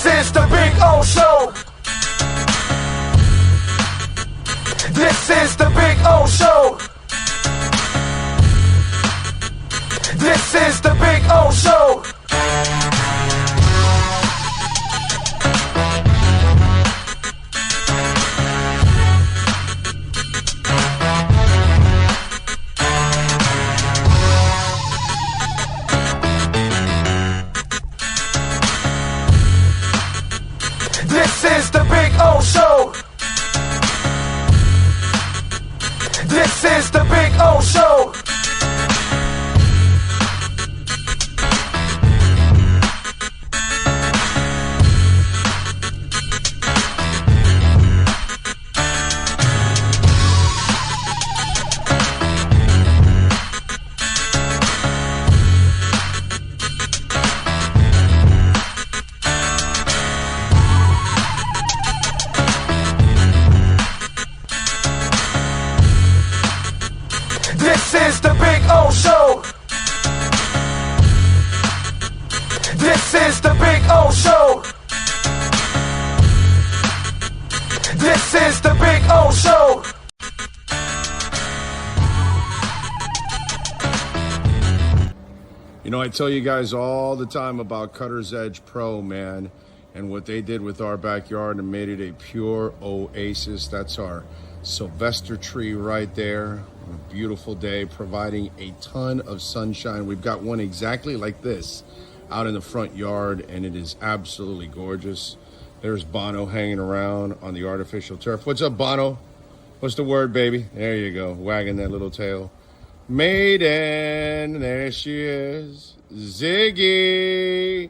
This is the Big O Show. This is the Big O Show. This is the Big O Show. This is the Big O Show. This is the Big O Show. This is the Big O Show. This is the Big O Show. This is the Big O Show. You know, I tell you guys all the time about Cutter's Edge Pro, man, and what they did with our backyard and made it a pure oasis. That's our Sylvester tree right there. A beautiful day, providing a ton of sunshine. We've got one exactly like this out in the front yard, and it is absolutely gorgeous. There's Bono hanging around on the artificial turf. What's up, Bono? What's the word, baby? There you go, wagging that little tail. Maiden, there she is. Ziggy.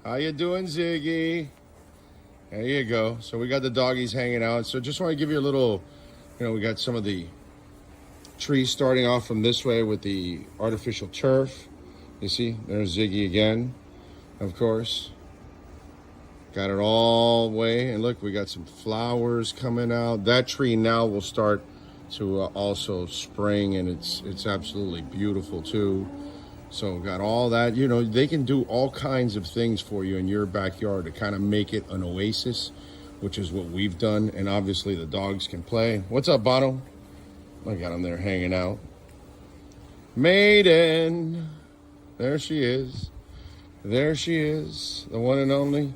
How you doing, Ziggy? There you go. So we got the doggies hanging out. So just want to give you a little, we got some of the trees starting off from this way with the artificial turf. You see, there's Ziggy again, of course. Got it all the way. And look, we got some flowers coming out. That tree now will start to also spring, and it's absolutely beautiful too. So got all that. They can do all kinds of things for you in your backyard to kind of make it an oasis, which is what we've done. And obviously the dogs can play. What's up, Bono? I got him there hanging out. Maiden. There she is. There she is. The one and only.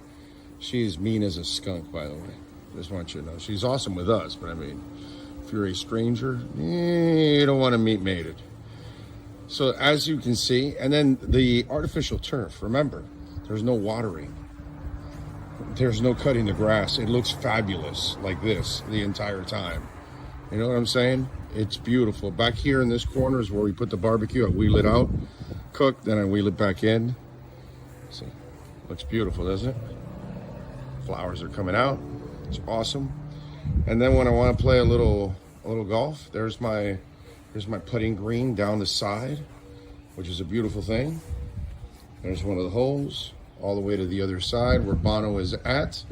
She's mean as a skunk, by the way. Just want you to know. She's awesome with us, but I mean, if you're a stranger, you don't want to meet Maiden. So as you can see, and then the artificial turf, remember, there's no watering. There's no cutting the grass. It looks fabulous like this the entire time. You know what I'm saying? It's beautiful. Back here in this corner is where we put the barbecue. I wheel it out, cook, then I wheel it back in. See, looks beautiful, doesn't it? Flowers are coming out. It's awesome. And then when I want to play a little golf, there's my putting green down the side, which is a beautiful thing. There's one of the holes all the way to the other side where Bono is at.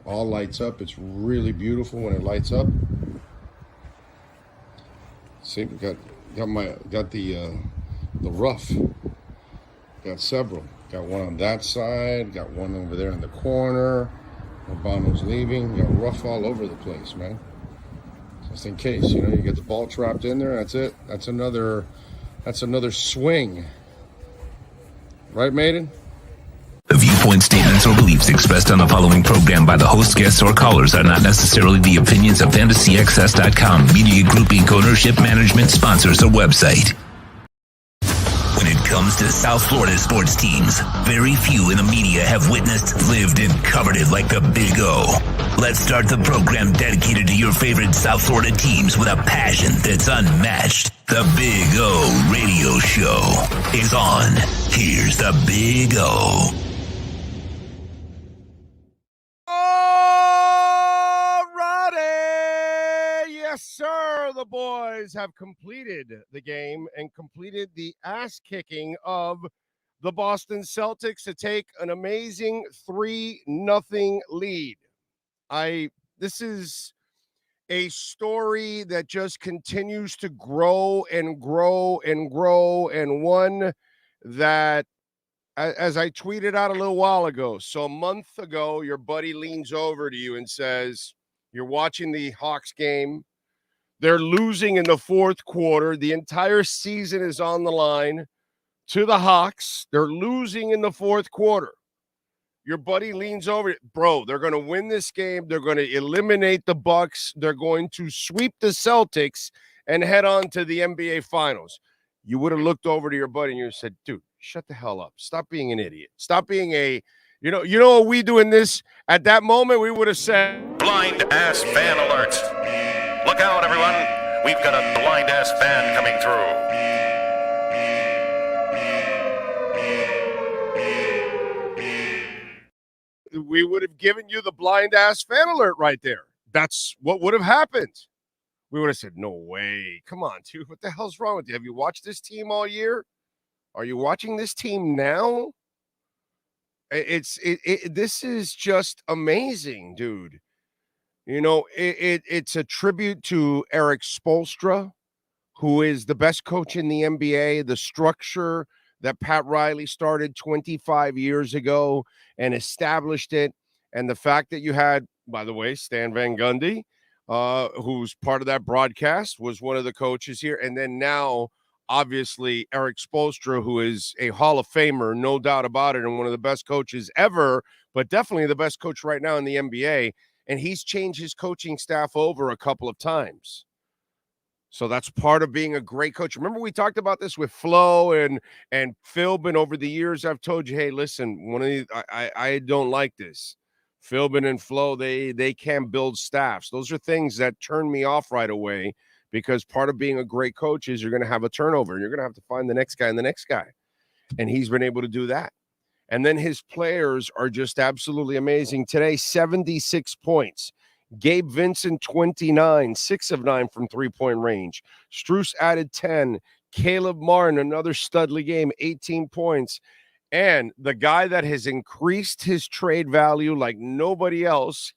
All lights up. It's really beautiful when it lights up. See, we got the rough. Got several. Got one on that side. Got one over there in the corner where Bono's leaving. Got rough all over the place, man. Just in case, you get the ball trapped in there. That's it. That's another swing. Right, Maiden? The viewpoint, statements, or beliefs expressed on the following program by the host, guests, or callers are not necessarily the opinions of FantasyXS.com, Media Group Inc. ownership, management, sponsors, or website. When it comes to South Florida sports teams, very few in the media have witnessed, lived, and covered it like the Big O. Let's start the program dedicated to your favorite South Florida teams with a passion that's unmatched. The Big O Radio Show is on. Here's the Big O. Yes, sir. The boys have completed the game and completed the ass-kicking of the Boston Celtics to take an amazing 3-0 lead. This is a story that just continues to grow and grow and grow, and one that as I tweeted out a little while ago, so a month ago, your buddy leans over to you and says, you're watching the Hawks game. They're losing in the fourth quarter. The entire season is on the line to the Hawks. They're losing in the fourth quarter. Your buddy leans over, bro, they're going to win this game. They're going to eliminate the Bucks. They're going to sweep the Celtics and head on to the NBA Finals. You would have looked over to your buddy and you said, dude, shut the hell up. Stop being an idiot. Stop being you know what we do in this? At that moment, we would have said, blind ass fan alert. Look out, everyone. We've got a blind ass fan coming through. We would have given you the blind ass fan alert right there. That's what would have happened. We would have said, no way. Come on, dude. What the hell's wrong with you? Have you watched this team all year? Are you watching this team now? This is just amazing, dude. You know, it's a tribute to Eric Spoelstra, who is the best coach in the NBA, the structure that Pat Riley started 25 years ago and established it. And the fact that you had, by the way, Stan Van Gundy, who's part of that broadcast, was one of the coaches here. And then now, obviously, Eric Spoelstra, who is a Hall of Famer, no doubt about it, and one of the best coaches ever, but definitely the best coach right now in the NBA. And he's changed his coaching staff over a couple of times. So that's part of being a great coach. Remember, we talked about this with Flo and Philbin over the years. I've told you, hey, listen, one of these, I don't like this. Philbin and Flo, they can't build staffs. Those are things that turn me off right away, because part of being a great coach is you're going to have a turnover. And you're going to have to find the next guy and the next guy. And he's been able to do that. And then his players are just absolutely amazing. Today, 76 points. Gabe Vincent, 29, 6 of 9 from three-point range. Strus added 10. Caleb Martin, another studly game, 18 points. And the guy that has increased his trade value like nobody else,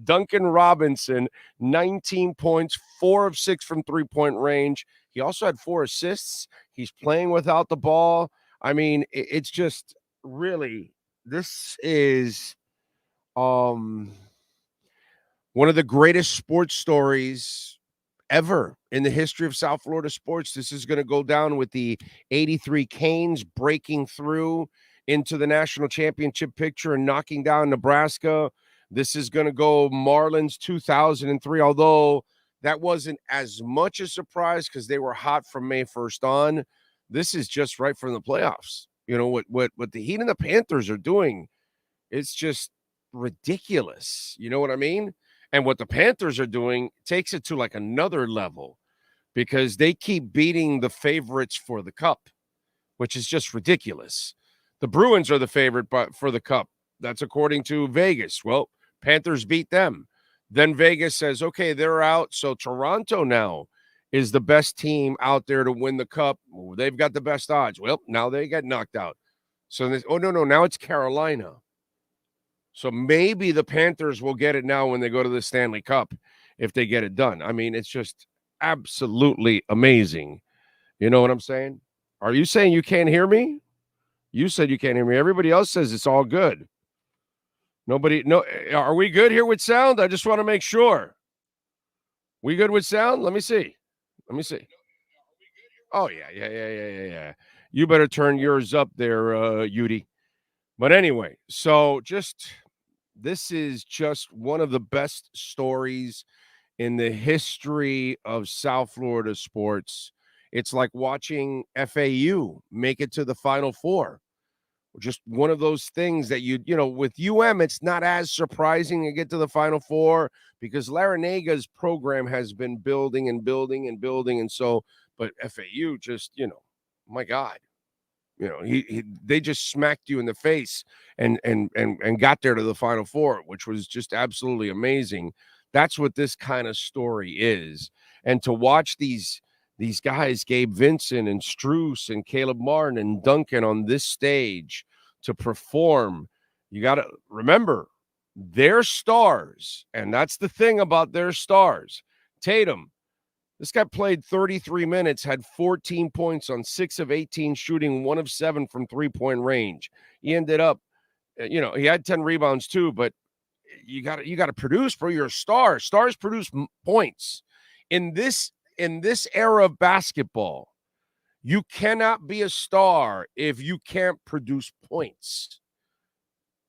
Duncan Robinson, 19 points, 4 of 6 from three-point range. He also had 4 assists. He's playing without the ball. I mean, it's just really, this is one of the greatest sports stories ever in the history of South Florida sports. This is going to go down with the 83 Canes breaking through into the national championship picture and knocking down Nebraska. This is going to go Marlins 2003, although that wasn't as much a surprise because they were hot from May 1st on. This is just right from the playoffs. You know, what the Heat and the Panthers are doing, it's just ridiculous. You know what I mean? And what the Panthers are doing takes it to like another level, because they keep beating the favorites for the cup, which is just ridiculous. The Bruins are the favorite for the cup. That's according to Vegas. Well, Panthers beat them. Then Vegas says, okay, they're out. So Toronto now is the best team out there to win the cup. They've got the best odds. Well, now they got knocked out. So, now it's Carolina. So maybe the Panthers will get it now when they go to the Stanley Cup, if they get it done. I mean, it's just absolutely amazing. You know what I'm saying? Are you saying you can't hear me? You said you can't hear me. Everybody else says it's all good. Are we good here with sound? I just want to make sure. We good with sound? Let me see. Oh, yeah. You better turn yours up there, Yudi. But anyway, so this is just one of the best stories in the history of South Florida sports. It's like watching FAU make it to the Final Four. Just one of those things that with UM, it's not as surprising to get to the Final Four because Larinaga's program has been building and building and building. And so, but FAU just, my God. They just smacked you in the face and got there to the Final Four, which was just absolutely amazing. That's what this kind of story is. And to watch these guys, Gabe Vincent and Strus and Caleb Martin and Duncan on this stage to perform, you got to remember, they're stars. And that's the thing about their stars. Tatum, This guy played 33 minutes, had 14 points on 6 of 18 shooting, 1 of 7 from three-point range. He ended up, he had 10 rebounds too, but you got to produce, bro. You're a star. Stars produce points. In this era of basketball, you cannot be a star if you can't produce points.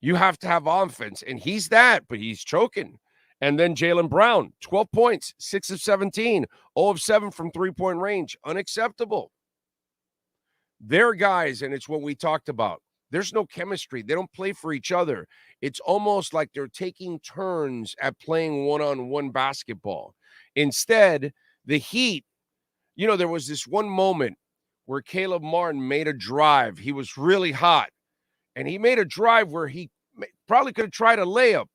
You have to have offense, and he's that, but he's choking. And then Jaylen Brown, 12 points, 6 of 17, 0 of 7 from three-point range. Unacceptable. They're guys, and it's what we talked about. There's no chemistry. They don't play for each other. It's almost like they're taking turns at playing one-on-one basketball. Instead, the Heat, there was this one moment where Caleb Martin made a drive. He was really hot, and he made a drive where he probably could have tried a layup,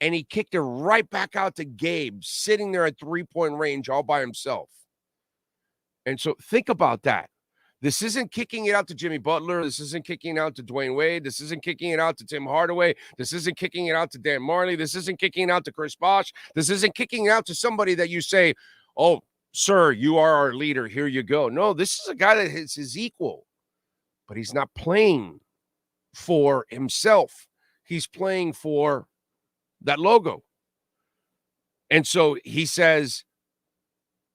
and he kicked it right back out to Gabe, sitting there at three-point range all by himself. And so think about that. This isn't kicking it out to Jimmy Butler. This isn't kicking it out to Dwayne Wade. This isn't kicking it out to Tim Hardaway. This isn't kicking it out to Dan Marley. This isn't kicking it out to Chris Bosh. This isn't kicking it out to somebody that you say, oh, sir, you are our leader. Here you go. No, this is a guy that is his equal, but he's not playing for himself. He's playing for that logo. And so he says,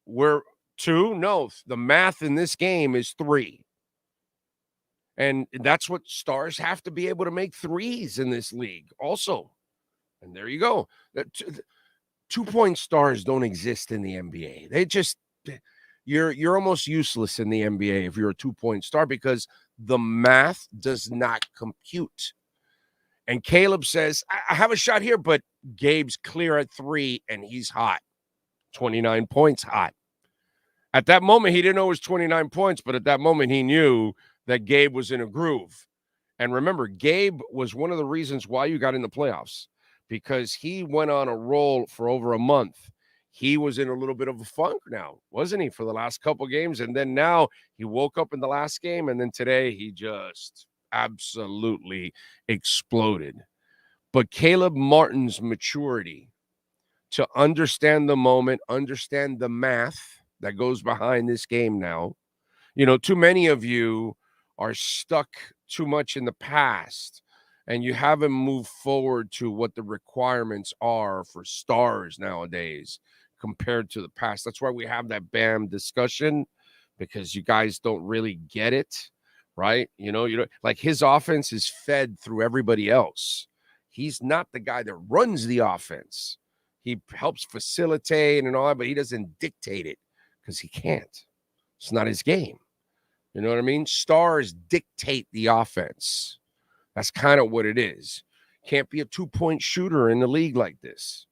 we're 2? No, the math in this game is 3. And that's what stars have to be able to make threes in this league also. And there you go. 2-point stars don't exist in the NBA. They just, you're almost useless in the NBA if you're a 2-point star because the math does not compute. And Caleb says, I have a shot here, but Gabe's clear at 3 and he's hot. 29 points hot. At that moment, he didn't know it was 29 points, but at that moment, he knew that Gabe was in a groove. And remember, Gabe was one of the reasons why you got in the playoffs, because he went on a roll for over a month. He was in a little bit of a funk now, wasn't he, for the last couple games? And then now he woke up in the last game, and then today he just absolutely exploded. But Caleb Martin's maturity to understand the moment, understand the math that goes behind this game now. Too many of you are stuck too much in the past, and you haven't moved forward to what the requirements are for stars nowadays compared to the past. That's why we have that BAM discussion, because you guys don't really get it, right? Like his offense is fed through everybody else. He's not the guy that runs the offense. He helps facilitate and all that, but he doesn't dictate it because he can't. It's not his game. You know what I mean? Stars dictate the offense. That's kind of what it is. Can't be a 2-point shooter in the league like this.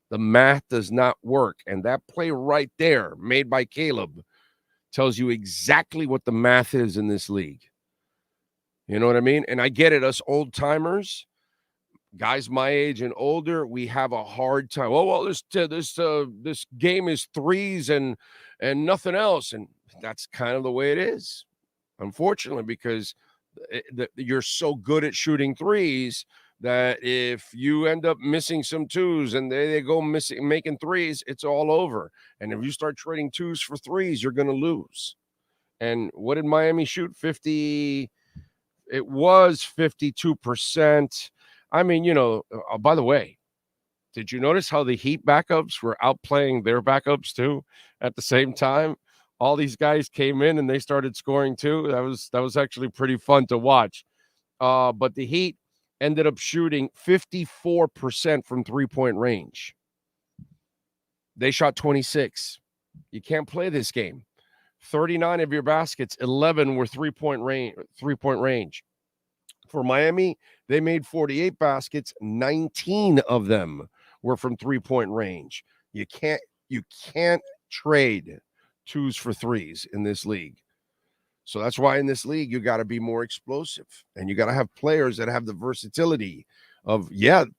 The math does not work. And that play right there, made by Caleb, tells you exactly what the math is in this league. You know what I mean? And I get it, us old timers, guys my age and older, we have a hard time. Oh, well, this game is threes and nothing else. And that's kind of the way it is, unfortunately, because you're so good at shooting threes that if you end up missing some twos and they go making threes, it's all over. And if you start trading twos for threes, you're going to lose. And what did Miami shoot? 50? It was 52%. I mean, by the way, did you notice how the Heat backups were outplaying their backups too at the same time? All these guys came in and they started scoring too. That was actually pretty fun to watch. But the Heat ended up shooting 54% from three-point range. They shot 26. You can't play this game. 39 of your baskets, 11 were three-point range. For Miami, they made 48 baskets, 19 of them were from three-point range. You can't trade twos for threes in this league. So that's why in this league, you got to be more explosive, and you got to have players that have the versatility of,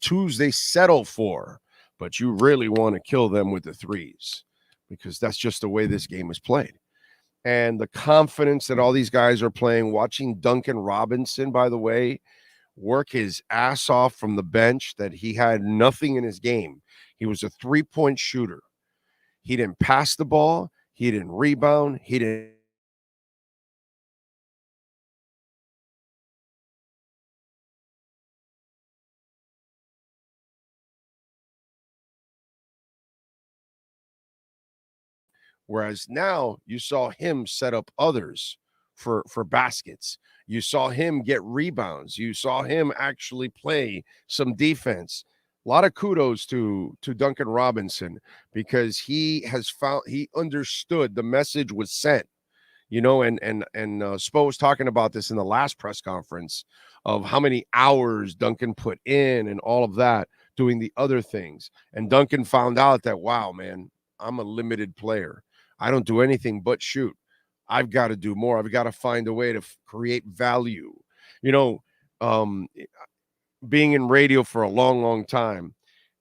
twos they settle for, but you really want to kill them with the threes because that's just the way this game is played. And the confidence that all these guys are playing, watching Duncan Robinson, by the way, work his ass off from the bench, that he had nothing in his game. He was a three-point shooter. He didn't pass the ball. He didn't rebound. He didn't. Whereas now you saw him set up others for baskets. You saw him get rebounds. You saw him actually play some defense. A lot of kudos to Duncan Robinson, because he understood the message was sent. And Spo was talking about this in the last press conference of how many hours Duncan put in and all of that, doing the other things. And Duncan found out that, wow, man, I'm a limited player. I don't do anything but shoot. I've got to do more. I've got to find a way to create value. Being in radio for a long, long time,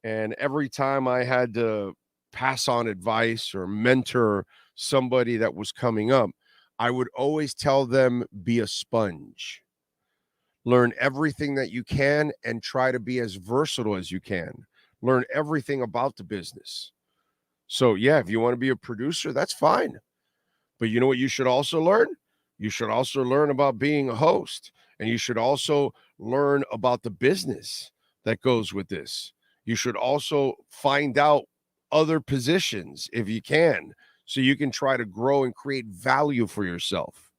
and every time I had to pass on advice or mentor somebody that was coming up, I would always tell them, be a sponge. Learn everything that you can and try to be as versatile as you can. Learn everything about the business. So, yeah, if you want to be a producer, that's fine. But you know what you should also learn? You should also learn about being a host. And you should also learn about the business that goes with this. You should also find out other positions if you can, so you can try to grow and create value for yourself.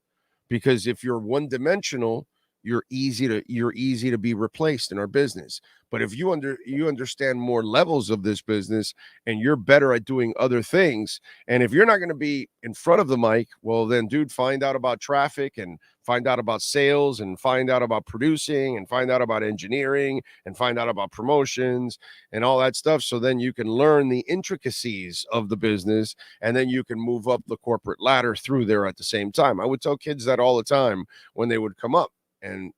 Because if you're one-dimensional, you're easy to be replaced in our business. But if you understand more levels of this business and you're better at doing other things, and if you're not going to be in front of the mic, well then, dude, find out about traffic and find out about sales and find out about producing and find out about engineering and find out about promotions and all that stuff. So then you can learn the intricacies of the business, and then you can move up the corporate ladder through there at the same time. I would tell kids that all the time when they would come up. And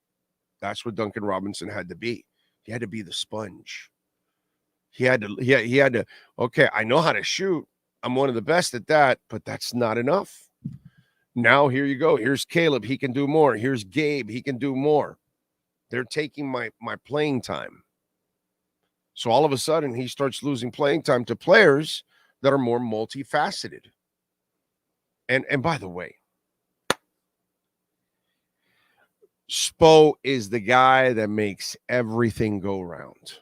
that's what Duncan Robinson had to be. He had to be the sponge. He had to, okay, I know how to shoot. I'm one of the best at that, but that's not enough. Now, here you go. Here's Caleb. He can do more. Here's Gabe. He can do more. They're taking my playing time. So all of a sudden, he starts losing playing time to players that are more multifaceted. And by the way, Spo is the guy that makes everything go round.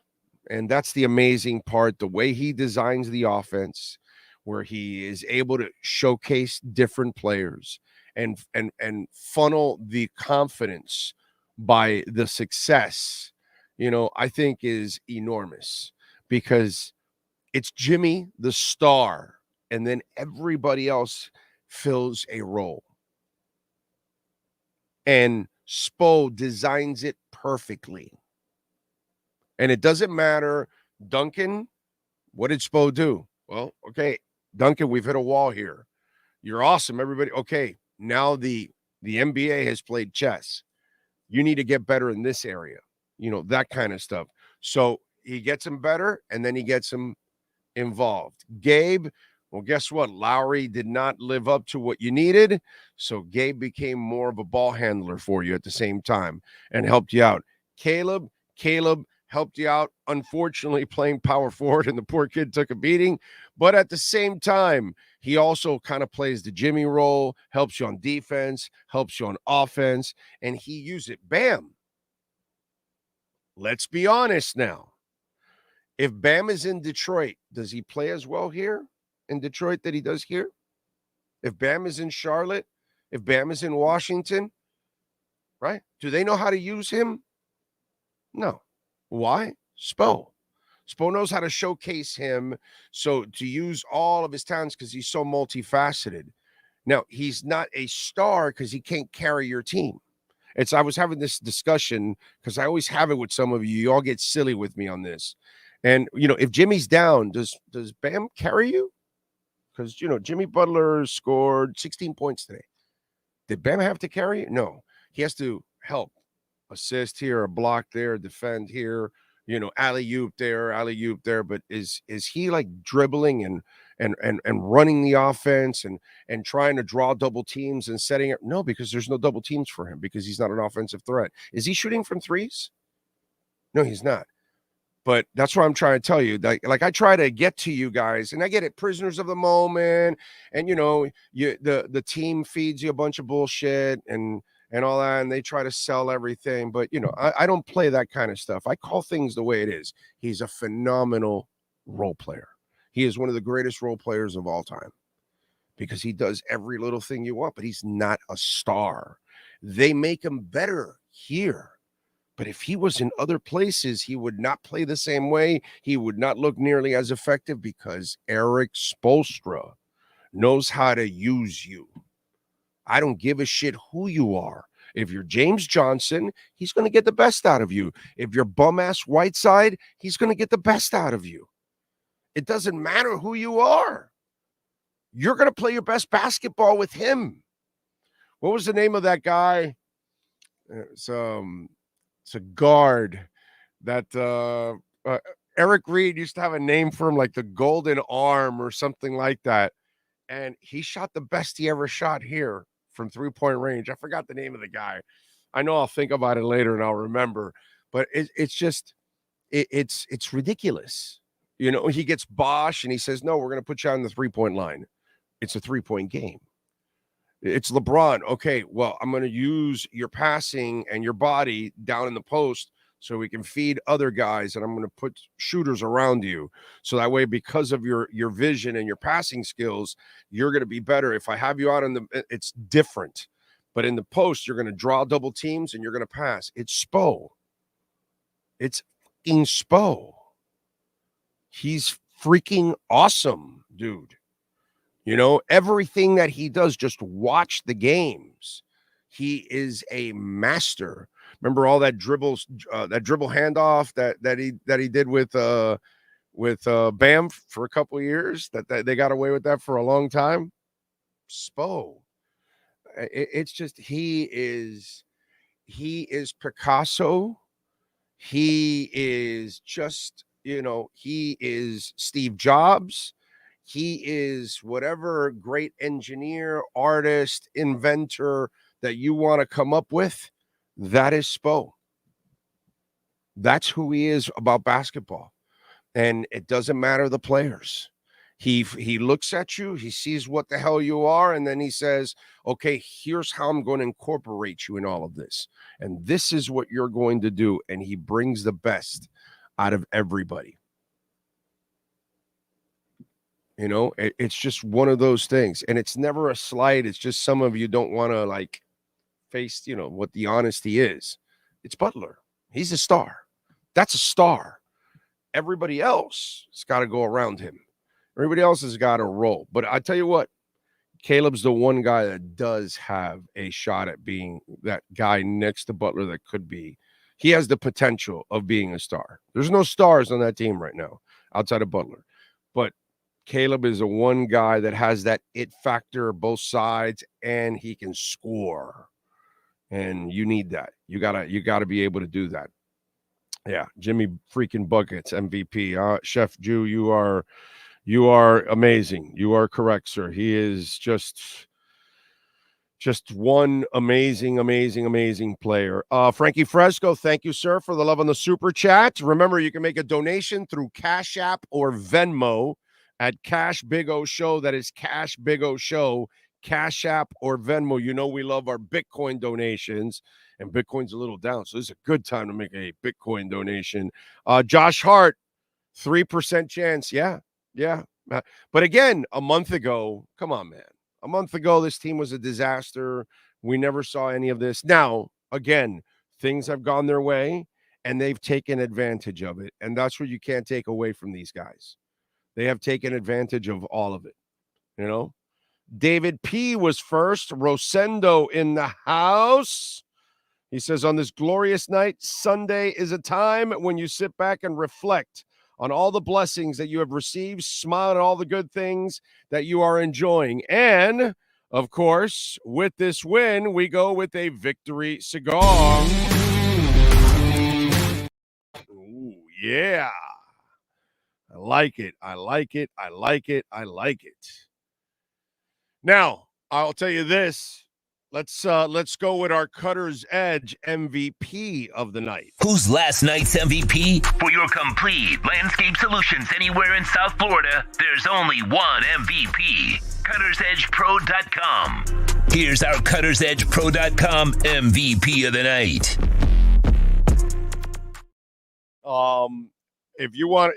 And that's the amazing part, the way he designs the offense, where he is able to showcase different players and funnel the confidence by the success, I think is enormous, because it's Jimmy, the star, and then everybody else fills a role. And Spo designs it perfectly. And it doesn't matter, Duncan, what did Spo do? Well, okay, Duncan, we've hit a wall here. You're awesome, everybody. Okay, now the NBA has played chess. You need to get better in this area, that kind of stuff. So he gets him better, and then he gets him involved. Gabe, well, guess what? Lowry did not live up to what you needed, so Gabe became more of a ball handler for you at the same time and helped you out. Caleb helped you out, unfortunately, playing power forward, and the poor kid took a beating. But at the same time, he also kind of plays the Jimmy role, helps you on defense, helps you on offense, and he used it. Bam. Let's be honest now. If Bam is in Detroit, does he play as well here in Detroit that he does here? If Bam is in Charlotte, if Bam is in Washington, right? Do they know how to use him? No. Why? Spo knows how to showcase him, so to use all of his talents, because he's so multifaceted. Now, he's not a star because he can't carry your team. I was having this discussion because I always have it with some of you. You all get silly with me on this. And, if Jimmy's down, does Bam carry you? Because, Jimmy Butler scored 16 points today. Did Bam have to carry you? No. He has to help. Assist here, a block there, defend here, alley-oop there. But is he like dribbling and running the offense and trying to draw double teams and setting it? No, because there's no double teams for him, because he's not an offensive threat. Is he shooting from threes? No, he's not. But that's what I'm trying to tell you. Like I try to get to you guys, and I get it, prisoners of the moment, and the team feeds you a bunch of bullshit and all that, and they try to sell everything. But I don't play that kind of stuff. I call things the way it is. He's a phenomenal role player. He is one of the greatest role players of all time because he does every little thing you want, but he's not a star. They make him better here. But if he was in other places, he would not play the same way. He would not look nearly as effective because Eric Spoelstra knows how to use you. I don't give a shit who you are. If you're James Johnson, he's going to get the best out of you. If you're bum-ass Whiteside, he's going to get the best out of you. It doesn't matter who you are. You're going to play your best basketball with him. What was the name of that guy? It's a guard that Eric Reed used to have a name for him, like the Golden Arm or something like that. And he shot the best he ever shot here from 3-point range. I forgot the name of the guy. I know I'll think about it later and I'll remember. But it's just it's ridiculous. He gets Bosch and he says, no, we're going to put you on the 3-point line. It's a 3-point game. It's LeBron. Okay, well, I'm going to use your passing and your body down in the post so we can feed other guys, and I'm going to put shooters around you. So that way, because of your vision and your passing skills, you're going to be better. If I have you out it's different. But in the post, you're going to draw double teams and you're going to pass. It's Spo. It's fucking Spo. He's freaking awesome, dude. Everything that he does, just watch the games. He is a master. Remember all that dribble handoff that he did with Bam for a couple of years? That they got away with that for a long time. Spo. It's just he is Picasso. He is just he is Steve Jobs. He is whatever great engineer, artist, inventor that you want to come up with. That is Spo. That's who he is about basketball. And it doesn't matter the players. He looks at you, he sees what the hell you are, and then he says, okay, here's how I'm going to incorporate you in all of this. And this is what you're going to do. And he brings the best out of everybody. It's just one of those things. And it's never a slight. It's just some of you don't want to face, what the honesty is. It's Butler. He's a star. That's a star. Everybody else has got to go around him. Everybody else has got to roll. But I tell you what, Caleb's the one guy that does have a shot at being that guy next to Butler that could be. He has the potential of being a star. There's no stars on that team right now outside of Butler. But Caleb is the one guy that has that it factor both sides, and he can score. And you need that. You gotta be able to do that. Yeah, Jimmy freaking Buckets, MVP. Chef Jew, you are amazing. You are correct, sir. He is just one amazing player. Frankie Fresco, thank you, sir, for the love on the super chat. Remember, you can make a donation through Cash App or Venmo at Cash Big O Show. That is Cash Big O Show, Cash App or Venmo. We love our Bitcoin donations, and Bitcoin's a little down, so this is a good time to make a Bitcoin donation. Josh Hart, 3% chance. Yeah. But again, a month ago, come on, man. A month ago, this team was a disaster. We never saw any of this. Now, again, things have gone their way, and they've taken advantage of it, and that's what you can't take away from these guys. They have taken advantage of all of it, David P. was first. Rosendo in the house. He says, on this glorious night, Sunday is a time when you sit back and reflect on all the blessings that you have received, smile at all the good things that you are enjoying. And, of course, with this win, we go with a victory cigar. Ooh, yeah. I like it. Now, I'll tell you this. Let's go with our Cutter's Edge MVP of the night. Who's last night's MVP? For your complete landscape solutions anywhere in South Florida, there's only one MVP. CuttersEdgePro.com. Here's our CuttersEdgePro.com MVP of the night. If you want,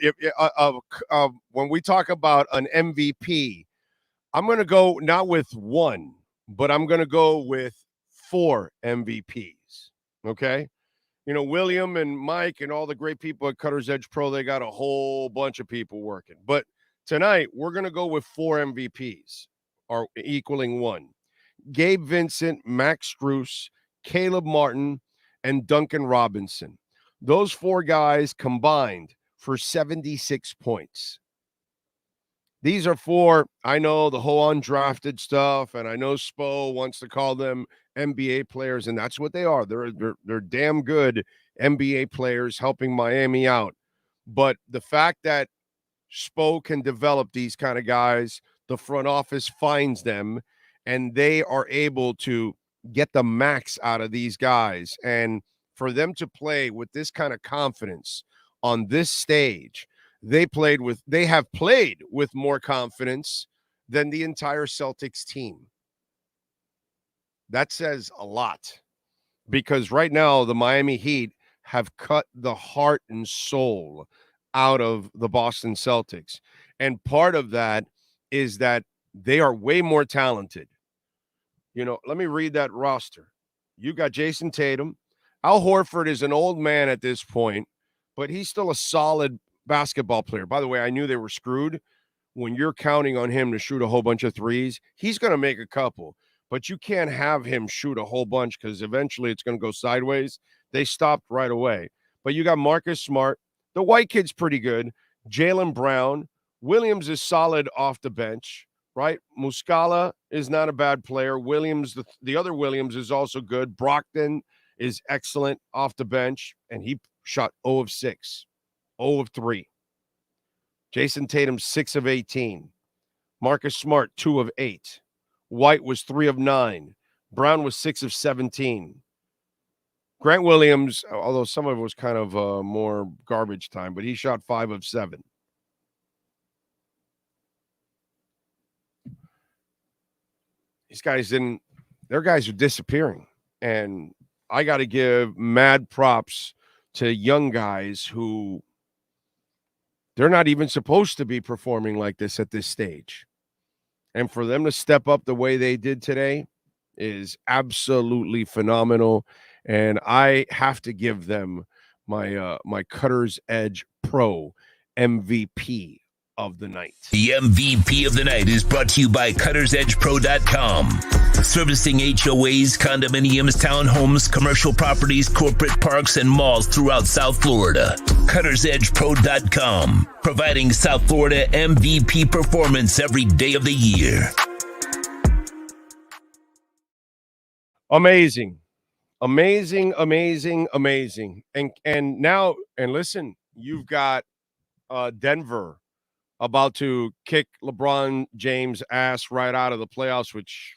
when we talk about an MVP, I'm going to go not with one, but I'm going to go with 4 MVPs. Okay. You know, William and Mike and all the great people at Cutter's Edge Pro, they got a whole bunch of people working. But tonight, we're going to go with 4 MVPs, or equaling 1. Gabe Vincent, Max Strus, Caleb Martin, and Duncan Robinson. Those 4 guys combined for 76 points. These are 4, I know the whole undrafted stuff, and I know Spo wants to call them NBA players, and that's what they are. They're damn good NBA players helping Miami out. But the fact that Spo can develop these kind of guys, the front office finds them, and they are able to get the max out of these guys. And for them to play with this kind of confidence on this stage, they have played with more confidence than the entire Celtics team. That says a lot, because right now the Miami Heat have cut the heart and soul out of the Boston Celtics. And part of that is that they are way more talented. You know, let me read that roster. You got Jason Tatum. Al Horford is an old man at this point, but he's still a solid basketball player. By the way, I knew they were screwed. When you're counting on him to shoot a whole bunch of threes, he's going to make a couple, but you can't have him shoot a whole bunch because eventually it's going to go sideways. They stopped right away. But you got Marcus Smart. The white kid's pretty good. Jaylen Brown. Williams is solid off the bench, right? Muscala is not a bad player. Williams, the other Williams, is also good. Brogdon is excellent off the bench, and he shot 0 of 6. 0 of 3. Jason Tatum, 6 of 18. Marcus Smart, 2 of 8. White was 3 of 9. Brown was 6 of 17. Grant Williams, although some of it was kind of more garbage time, but he shot 5 of 7. These guys their guys are disappearing. And I got to give mad props to young guys who they're not even supposed to be performing like this at this stage. And for them to step up the way they did today is absolutely phenomenal. And I have to give them my Cutter's Edge Pro MVP of the night. The MVP of the night is brought to you by CuttersEdgePro.com. Servicing HOAs, condominiums, townhomes, commercial properties, corporate parks, and malls throughout South Florida. CuttersEdgePro.com. Providing South Florida MVP performance every day of the year. Amazing. Amazing, amazing, amazing. And now, and listen, you've got Denver about to kick LeBron James' ass right out of the playoffs, which,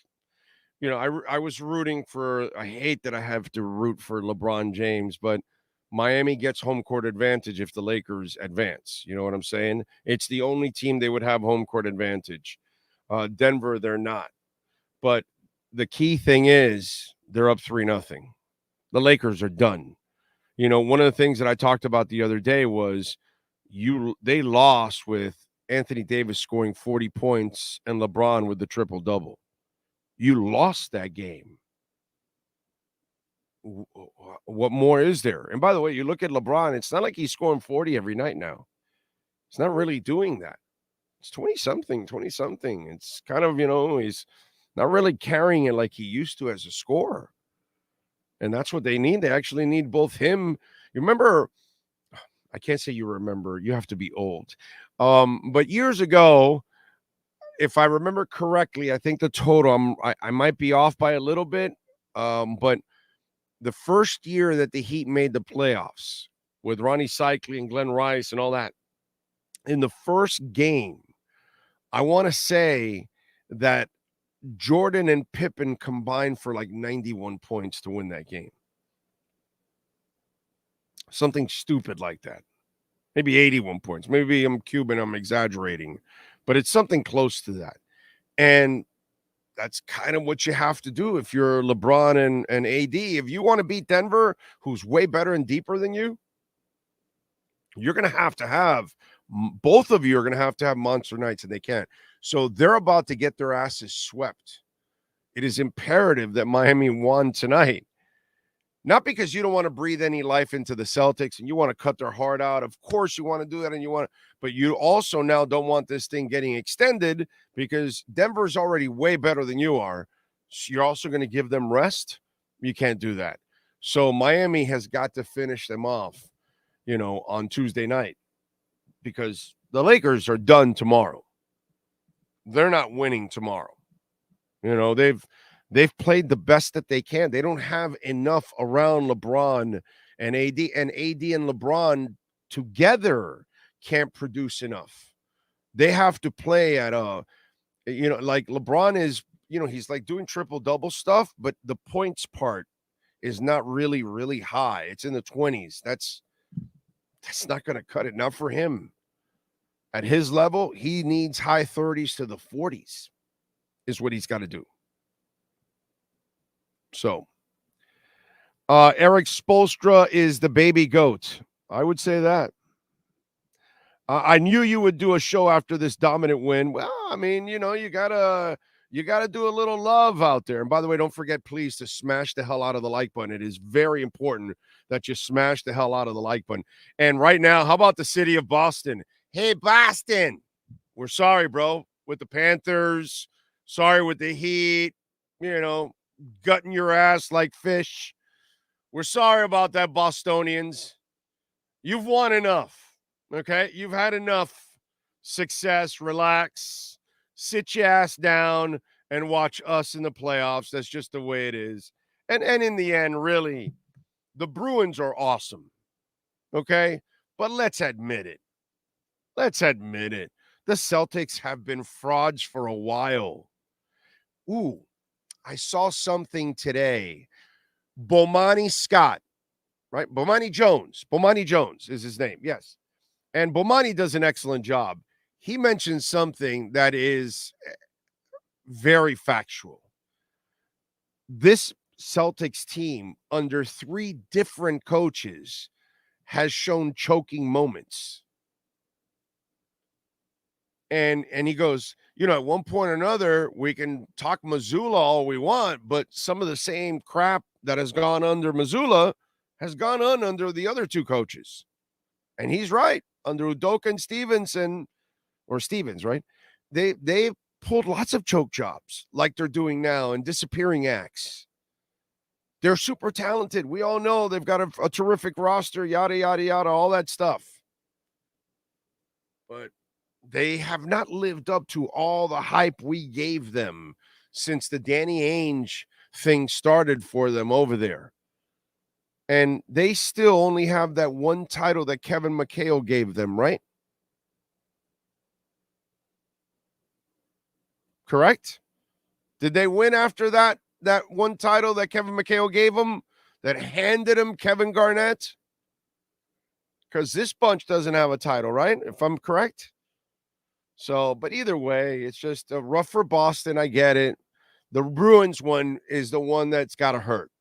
you know, I was rooting for. I hate that I have to root for LeBron James, but Miami gets home court advantage if the Lakers advance. You know what I'm saying? It's the only team they would have home court advantage. Denver, they're not. But the key thing is they're up 3-0. The Lakers are done. You know, one of the things that I talked about the other day was they lost with Anthony Davis scoring 40 points and LeBron with the triple-double. You lost that game. What more is there? And by the way, you look at LeBron, it's not like he's scoring 40 every night now. He's not really doing that. It's 20-something. It's kind of, you know, he's not really carrying it like he used to as a scorer. And that's what they need. They actually need both him. You remember, I can't say you remember. You have to be old. But years ago, if I remember correctly, I think the total, I might be off by a little bit. But the first year that the Heat made the playoffs with Ronnie Cycli and Glenn Rice and all that, in the first game, I want to say that Jordan and Pippen combined for like 91 points to win that game. Something stupid like that. Maybe 81 points. Maybe I'm Cuban, I'm exaggerating, but it's something close to that. And that's kind of what you have to do if you're LeBron and AD. If you want to beat Denver, who's way better and deeper than you, you're going to have both of you are going to have monster nights, and they can't. So they're about to get their asses swept. It is imperative that Miami won tonight. Not because you don't want to breathe any life into the Celtics and you want to cut their heart out. Of course you want to do that, but you also now don't want this thing getting extended because Denver's already way better than you are. So you're also going to give them rest. You can't do that. So Miami has got to finish them off, on Tuesday night because the Lakers are done tomorrow. They're not winning tomorrow. They've played the best that they can. They don't have enough around LeBron and AD and LeBron together can't produce enough. They have to play at like LeBron is, he's like doing triple-double stuff, but the points part is not really, really high. It's in the 20s. That's not going to cut it. Not for him. At his level, he needs high 30s to the 40s is what he's got to do. So, Eric Spoelstra is the baby goat. I would say that. I knew you would do a show after this dominant win. Well, I mean, you gotta do a little love out there. And by the way, don't forget, please, to smash the hell out of the like button. It is very important that you smash the hell out of the like button. And right now, how about the city of Boston? Hey, Boston, we're sorry, bro, with the Panthers. Sorry with the Heat. Gutting your ass like fish. We're sorry about that, Bostonians. You've won enough, okay? You've had enough success. Relax. Sit your ass down and watch us in the playoffs. That's just the way it is. And in the end, really, the Bruins are awesome, okay? But let's admit it. The Celtics have been frauds for a while. Ooh. I saw something today. Bomani Scott, right? Bomani Jones is his name, yes. And Bomani does an excellent job. He mentioned something that is very factual. This Celtics team, under 3 different coaches, has shown choking moments. And he goes, at one point or another, we can talk Mazzulla all we want, but some of the same crap that has gone under Mazzulla has gone on under the other 2 coaches. And he's right. Under Udoka and Stevens, right? They've pulled lots of choke jobs like they're doing now and disappearing acts. They're super talented. We all know they've got a terrific roster, yada, yada, yada, all that stuff. But they have not lived up to all the hype we gave them since the Danny Ainge thing started for them over there. And they still only have that one title that Kevin McHale gave them, right? Correct? Did they win after that one title that Kevin McHale gave them that handed him Kevin Garnett? Because this bunch doesn't have a title, right? If I'm correct. So, but either way, it's just rough for Boston. I get it. The Bruins one is the one that's got to hurt.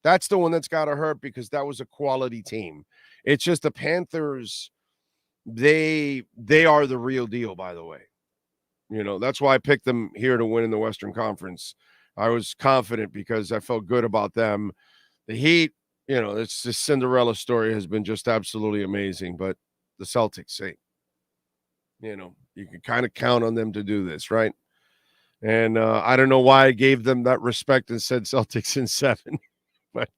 That's the one that's got to hurt because that was a quality team. It's just the Panthers, they are the real deal, by the way. That's why I picked them here to win in the Western Conference. I was confident because I felt good about them. The Heat, it's this Cinderella story has been just absolutely amazing. But the Celtics, you can kind of count on them to do this, right? And I don't know why I gave them that respect and said Celtics in 7. But,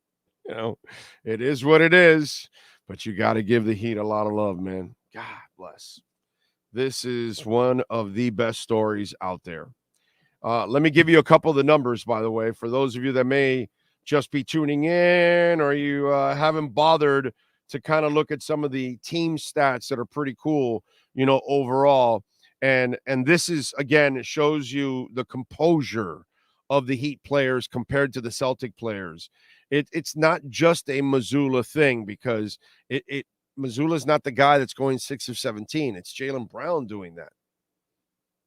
it is what it is. But you got to give the Heat a lot of love, man. God bless. This is one of the best stories out there. Let me give you a couple of the numbers, by the way, for those of you that may just be tuning in or you haven't bothered to kind of look at some of the team stats that are pretty cool, overall. And this is, again, it shows you the composure of the Heat players compared to the Celtic players. It's not just a Mazzulla thing, because Mazzulla's not the guy that's going 6 of 17. It's Jaylen Brown doing that.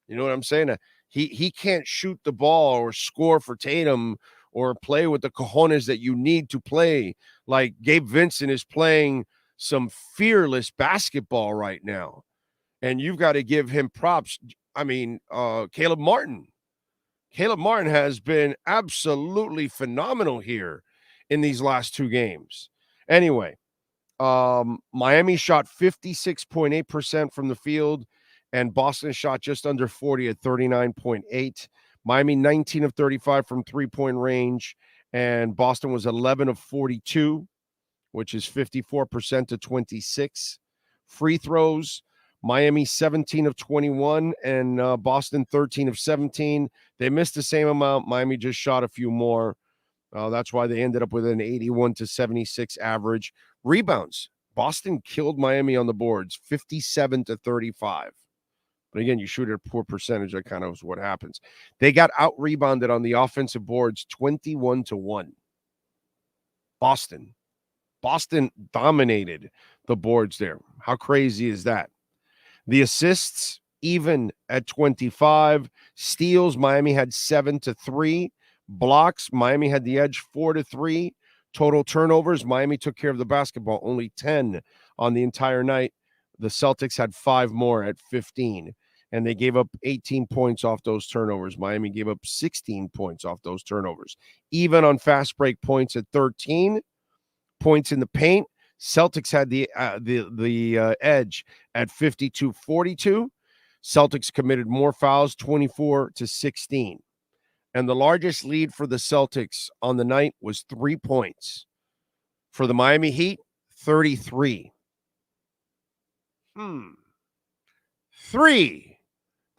You know what I'm saying? He can't shoot the ball or score for Tatum or play with the cojones that you need to play. Like Gabe Vincent is playing some fearless basketball right now, and you've got to give him props. I mean, Caleb Martin has been absolutely phenomenal here in these last 2 games. Anyway, Miami shot 56.8% from the field, and Boston shot just under 40 at 39.8. Miami 19 of 35 from three-point range, and Boston was 11 of 42, which is 54% to 26. Free throws, Miami 17 of 21 and Boston 13 of 17. They missed the same amount. Miami just shot a few more. That's why they ended up with an 81 to 76 average. Rebounds, Boston killed Miami on the boards, 57 to 35. But again, you shoot at a poor percentage. That kind of is what happens. They got out-rebounded on the offensive boards 21 to 1. Boston dominated the boards there. How crazy is that? The assists, even at 25. Steals, Miami had 7 to 3. Blocks, Miami had the edge 4 to 3. Total turnovers, Miami took care of the basketball, only 10 on the entire night. The Celtics had 5 more at 15, and they gave up 18 points off those turnovers. Miami gave up 16 points off those turnovers. Even on fast break points at 13, points in the paint, Celtics had the edge at 52-42. Celtics committed more fouls, 24 to 16. And the largest lead for the Celtics on the night was 3 points. For the Miami Heat, 33. 3.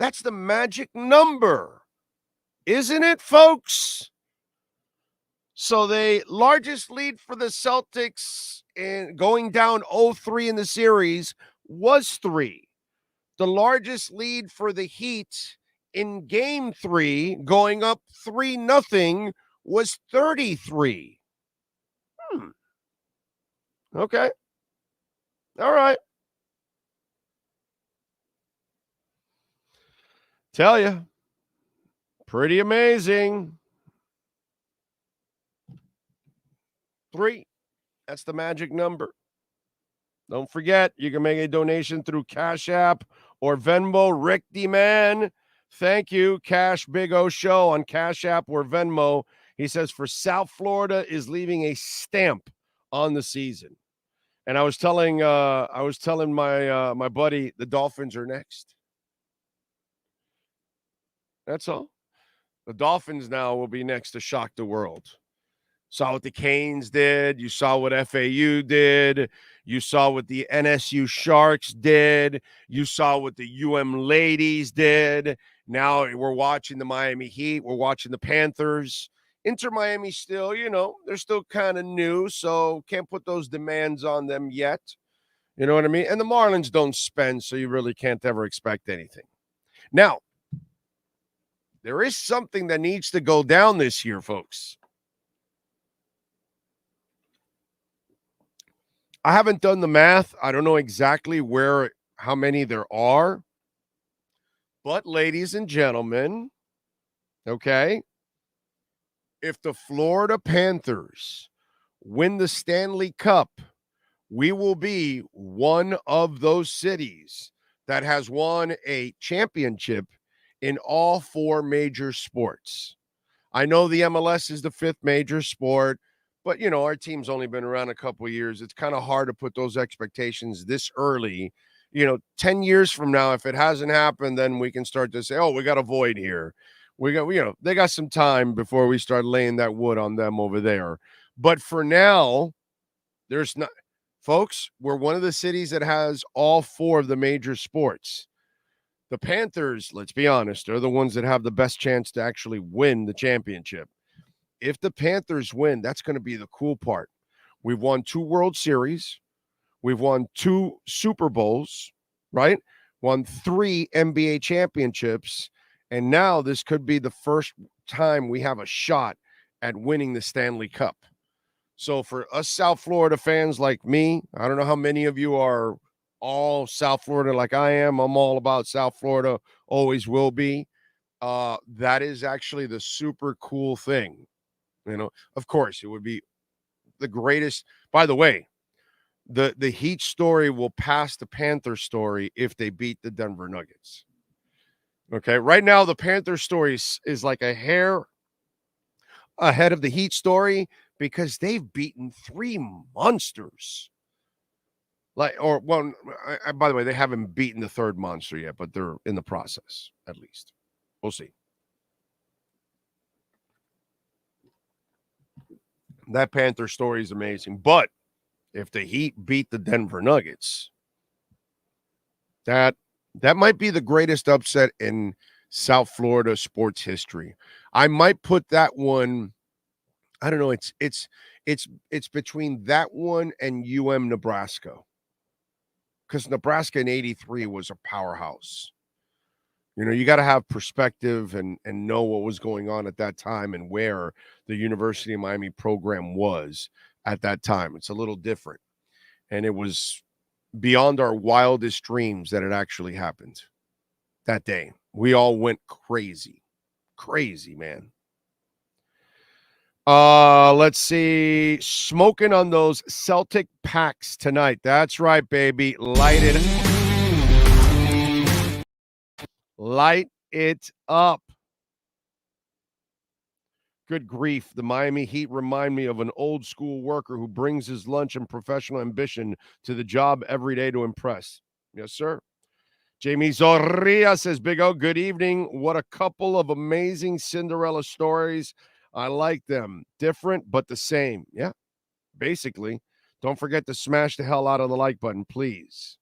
That's the magic number, isn't it, folks? So the largest lead for the Celtics in going down 0-3 in the series was 3. The largest lead for the Heat in game 3, going up 3-0, was 33. Okay. All right. Tell you, pretty amazing. 3. That's the magic number. Don't forget, you can make a donation through Cash App or Venmo. Rick D. Man, thank you. Cash Big O Show on Cash App or Venmo. He says, for South Florida is leaving a stamp on the season. And I was telling my my buddy, the Dolphins are next. That's all. The Dolphins now will be next to shock the world. Saw what the Canes did. You saw what FAU did. You saw what the NSU Sharks did. You saw what the Ladies did. Now we're watching the Miami Heat. We're watching the Panthers. Inter Miami still, they're still kind of new, so can't put those demands on them yet. You know what I mean? And the Marlins don't spend, so you really can't ever expect anything. Now, there is something that needs to go down this year, folks. I haven't done the math. I don't know exactly how many there are. But, ladies and gentlemen, okay, if the Florida Panthers win the Stanley Cup, we will be one of those cities that has won a championship in all 4 major sports. I know the MLS is the 5th major sport, but, our team's only been around a couple of years. It's kind of hard to put those expectations this early. 10 years from now, if it hasn't happened, then we can start to say, oh, we got a void here. They got some time before we start laying that wood on them over there. But for now, there's not. Folks, we're one of the cities that has all 4 of the major sports. The Panthers, let's be honest, are the ones that have the best chance to actually win the championship. If the Panthers win, that's going to be the cool part. We've won 2 World Series. We've won 2 Super Bowls, right? won 3 NBA championships, and now this could be the first time we have a shot at winning the Stanley Cup. So for us South Florida fans like me, I don't know how many of you are all South Florida like I am. I'm all about South Florida, always will be. That is actually the super cool thing. Of course, it would be the greatest. By the way, the Heat story will pass the Panther story if they beat the Denver Nuggets. Okay, right now the Panther story is like a hair ahead of the Heat story because they've beaten 3 monsters. By the way, they haven't beaten the third monster yet, but they're in the process, at least. We'll see. That Panther story is amazing. But if the Heat beat the Denver Nuggets, that might be the greatest upset in South Florida sports history. I might put that one. I don't know. It's between that one and Nebraska, because Nebraska in '83 was a powerhouse. You got to have perspective and know what was going on at that time and where the University of Miami program was at that time. It's a little different. And it was beyond our wildest dreams that it actually happened that day. We all went crazy. Crazy, man. Let's see. Smoking on those Celtic packs tonight. That's right, baby. Light it up. Good grief. The Miami Heat remind me of an old school worker who brings his lunch and professional ambition to the job every day to impress. Yes, sir. Jamie Zorria says, Big O, good evening. What a couple of amazing Cinderella stories. I like them. Different, but the same. Yeah, basically. Don't forget to smash the hell out of the like button, please.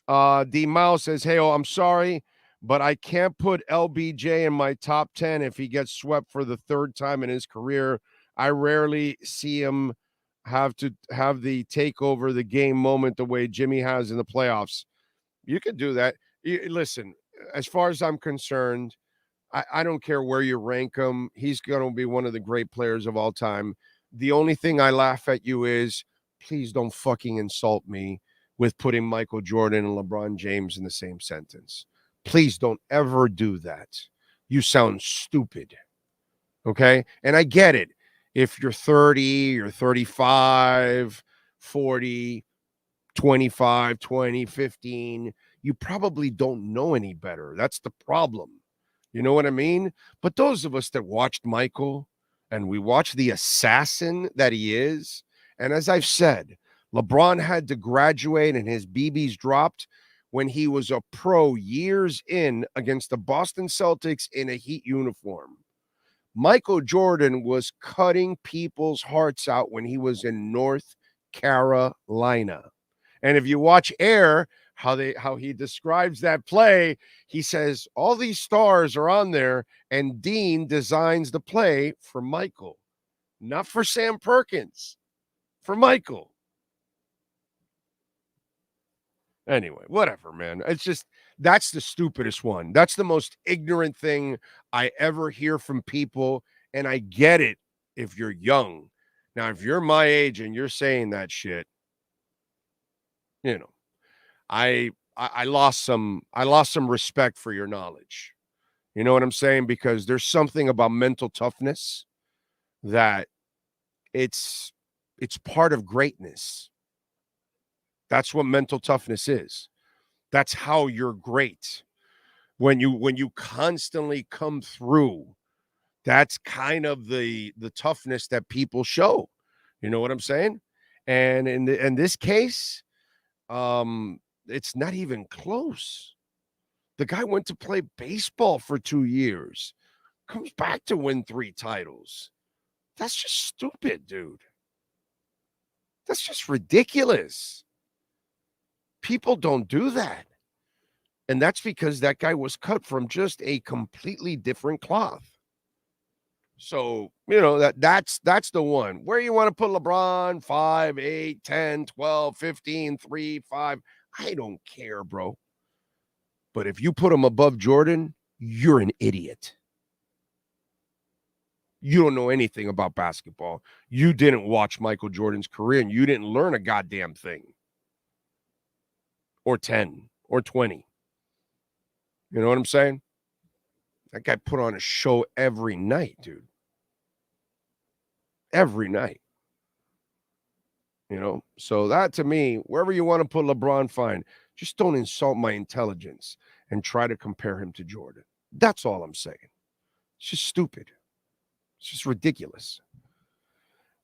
D. Mao says, hey, I'm sorry, but I can't put LBJ in my top 10 if he gets swept for the third time in his career. I rarely see him have to have the take over the game moment the way Jimmy has in the playoffs. You could do that. Listen, as far as I'm concerned, I don't care where you rank him. He's going to be one of the great players of all time. The only thing I laugh at you is, please don't fucking insult me with putting Michael Jordan and LeBron James in the same sentence. Please don't ever do that. You sound stupid. Okay? And I get it. If you're 30, you're 35, 40, 25, 20, 15, you probably don't know any better. That's the problem. You know what I mean? But those of us that watched Michael and we watched the assassin that he is, and as I've said, LeBron had to graduate and his BBs dropped when he was a pro years in against the Boston Celtics in a Heat uniform. Michael Jordan was cutting people's hearts out when he was in North Carolina. And if you watch Air, how he describes that play, he says all these stars are on there, and Dean designs the play for Michael, not for Sam Perkins, for Michael. Anyway, whatever, man. It's just, that's the stupidest one. That's the most ignorant thing I ever hear from people, and I get it if you're young. Now, if you're my age and you're saying that shit, I lost some respect for your knowledge. You know what I'm saying? Because there's something about mental toughness that it's part of greatness. That's what mental toughness is. That's how you're great. When you constantly come through, that's kind of the toughness that people show. You know what I'm saying? And in this case, it's not even close. The guy went to play baseball for 2 years, comes back to win 3 titles. That's just stupid, dude. That's just ridiculous. People don't do that. And that's because that guy was cut from just a completely different cloth. So, that's the one. Where you want to put LeBron, 5, 8, 10, 12, 15, 3, 5. I don't care, bro. But if you put him above Jordan, you're an idiot. You don't know anything about basketball. You didn't watch Michael Jordan's career, and you didn't learn a goddamn thing. Or 10, or 20. You know what I'm saying? That guy put on a show every night, dude. Every night. You know? So that, to me, wherever you want to put LeBron, fine. Just don't insult my intelligence and try to compare him to Jordan. That's all I'm saying. It's just stupid. It's just ridiculous.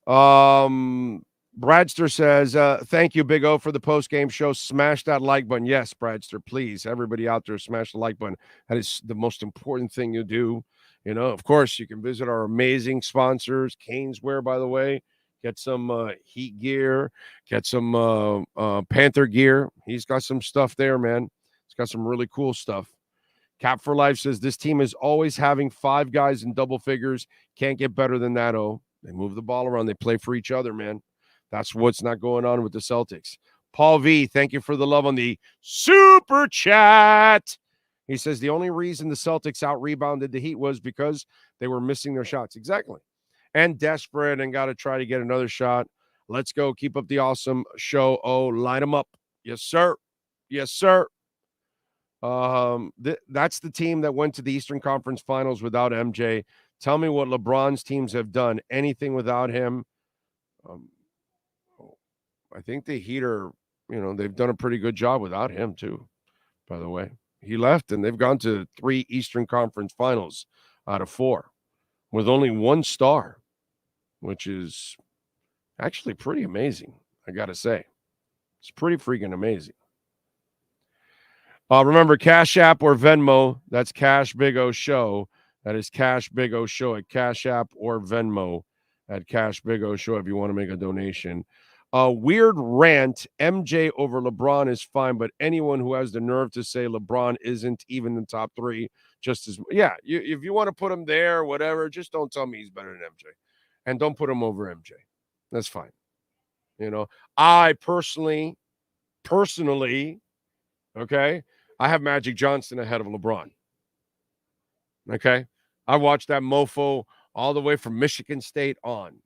Bradster says, thank you, Big O, for the post-game show. Smash that like button. Yes, Bradster, please. Everybody out there, smash the like button. That is the most important thing you do. You know, of course, you can visit our amazing sponsors. Caneswear, by the way. Get some Heat gear. Get some Panther gear. He's got some stuff there, man. He's got some really cool stuff. Cap for Life says, this team is always having 5 guys in double figures. Can't get better than that, oh. They move the ball around. They play for each other, man. That's what's not going on with the Celtics. Paul V, thank you for the love on the super chat. He says the only reason the Celtics out-rebounded the Heat was because they were missing their shots. Exactly. And desperate and got to try to get another shot. Let's go. Keep up the awesome show. Oh, line them up. Yes, sir. Yes, sir. That's the team that went to the Eastern Conference Finals without MJ. Tell me what LeBron's teams have done. Anything without him. I think the Heat are, they've done a pretty good job without him too, by the way. He left and they've gone to 3 Eastern Conference Finals out of 4 with only 1 star, which is actually pretty amazing, I got to say. It's pretty freaking amazing. Remember, Cash App or Venmo, that's Cash Big O Show. That is Cash Big O Show at Cash App or Venmo at Cash Big O Show if you want to make a donation. Weird rant, MJ over LeBron is fine, but anyone who has the nerve to say LeBron isn't even in the top 3, just as, if you want to put him there, whatever, just don't tell me he's better than MJ. And don't put him over MJ. That's fine. I personally, okay, I have Magic Johnson ahead of LeBron. Okay? I watched that mofo all the way from Michigan State on.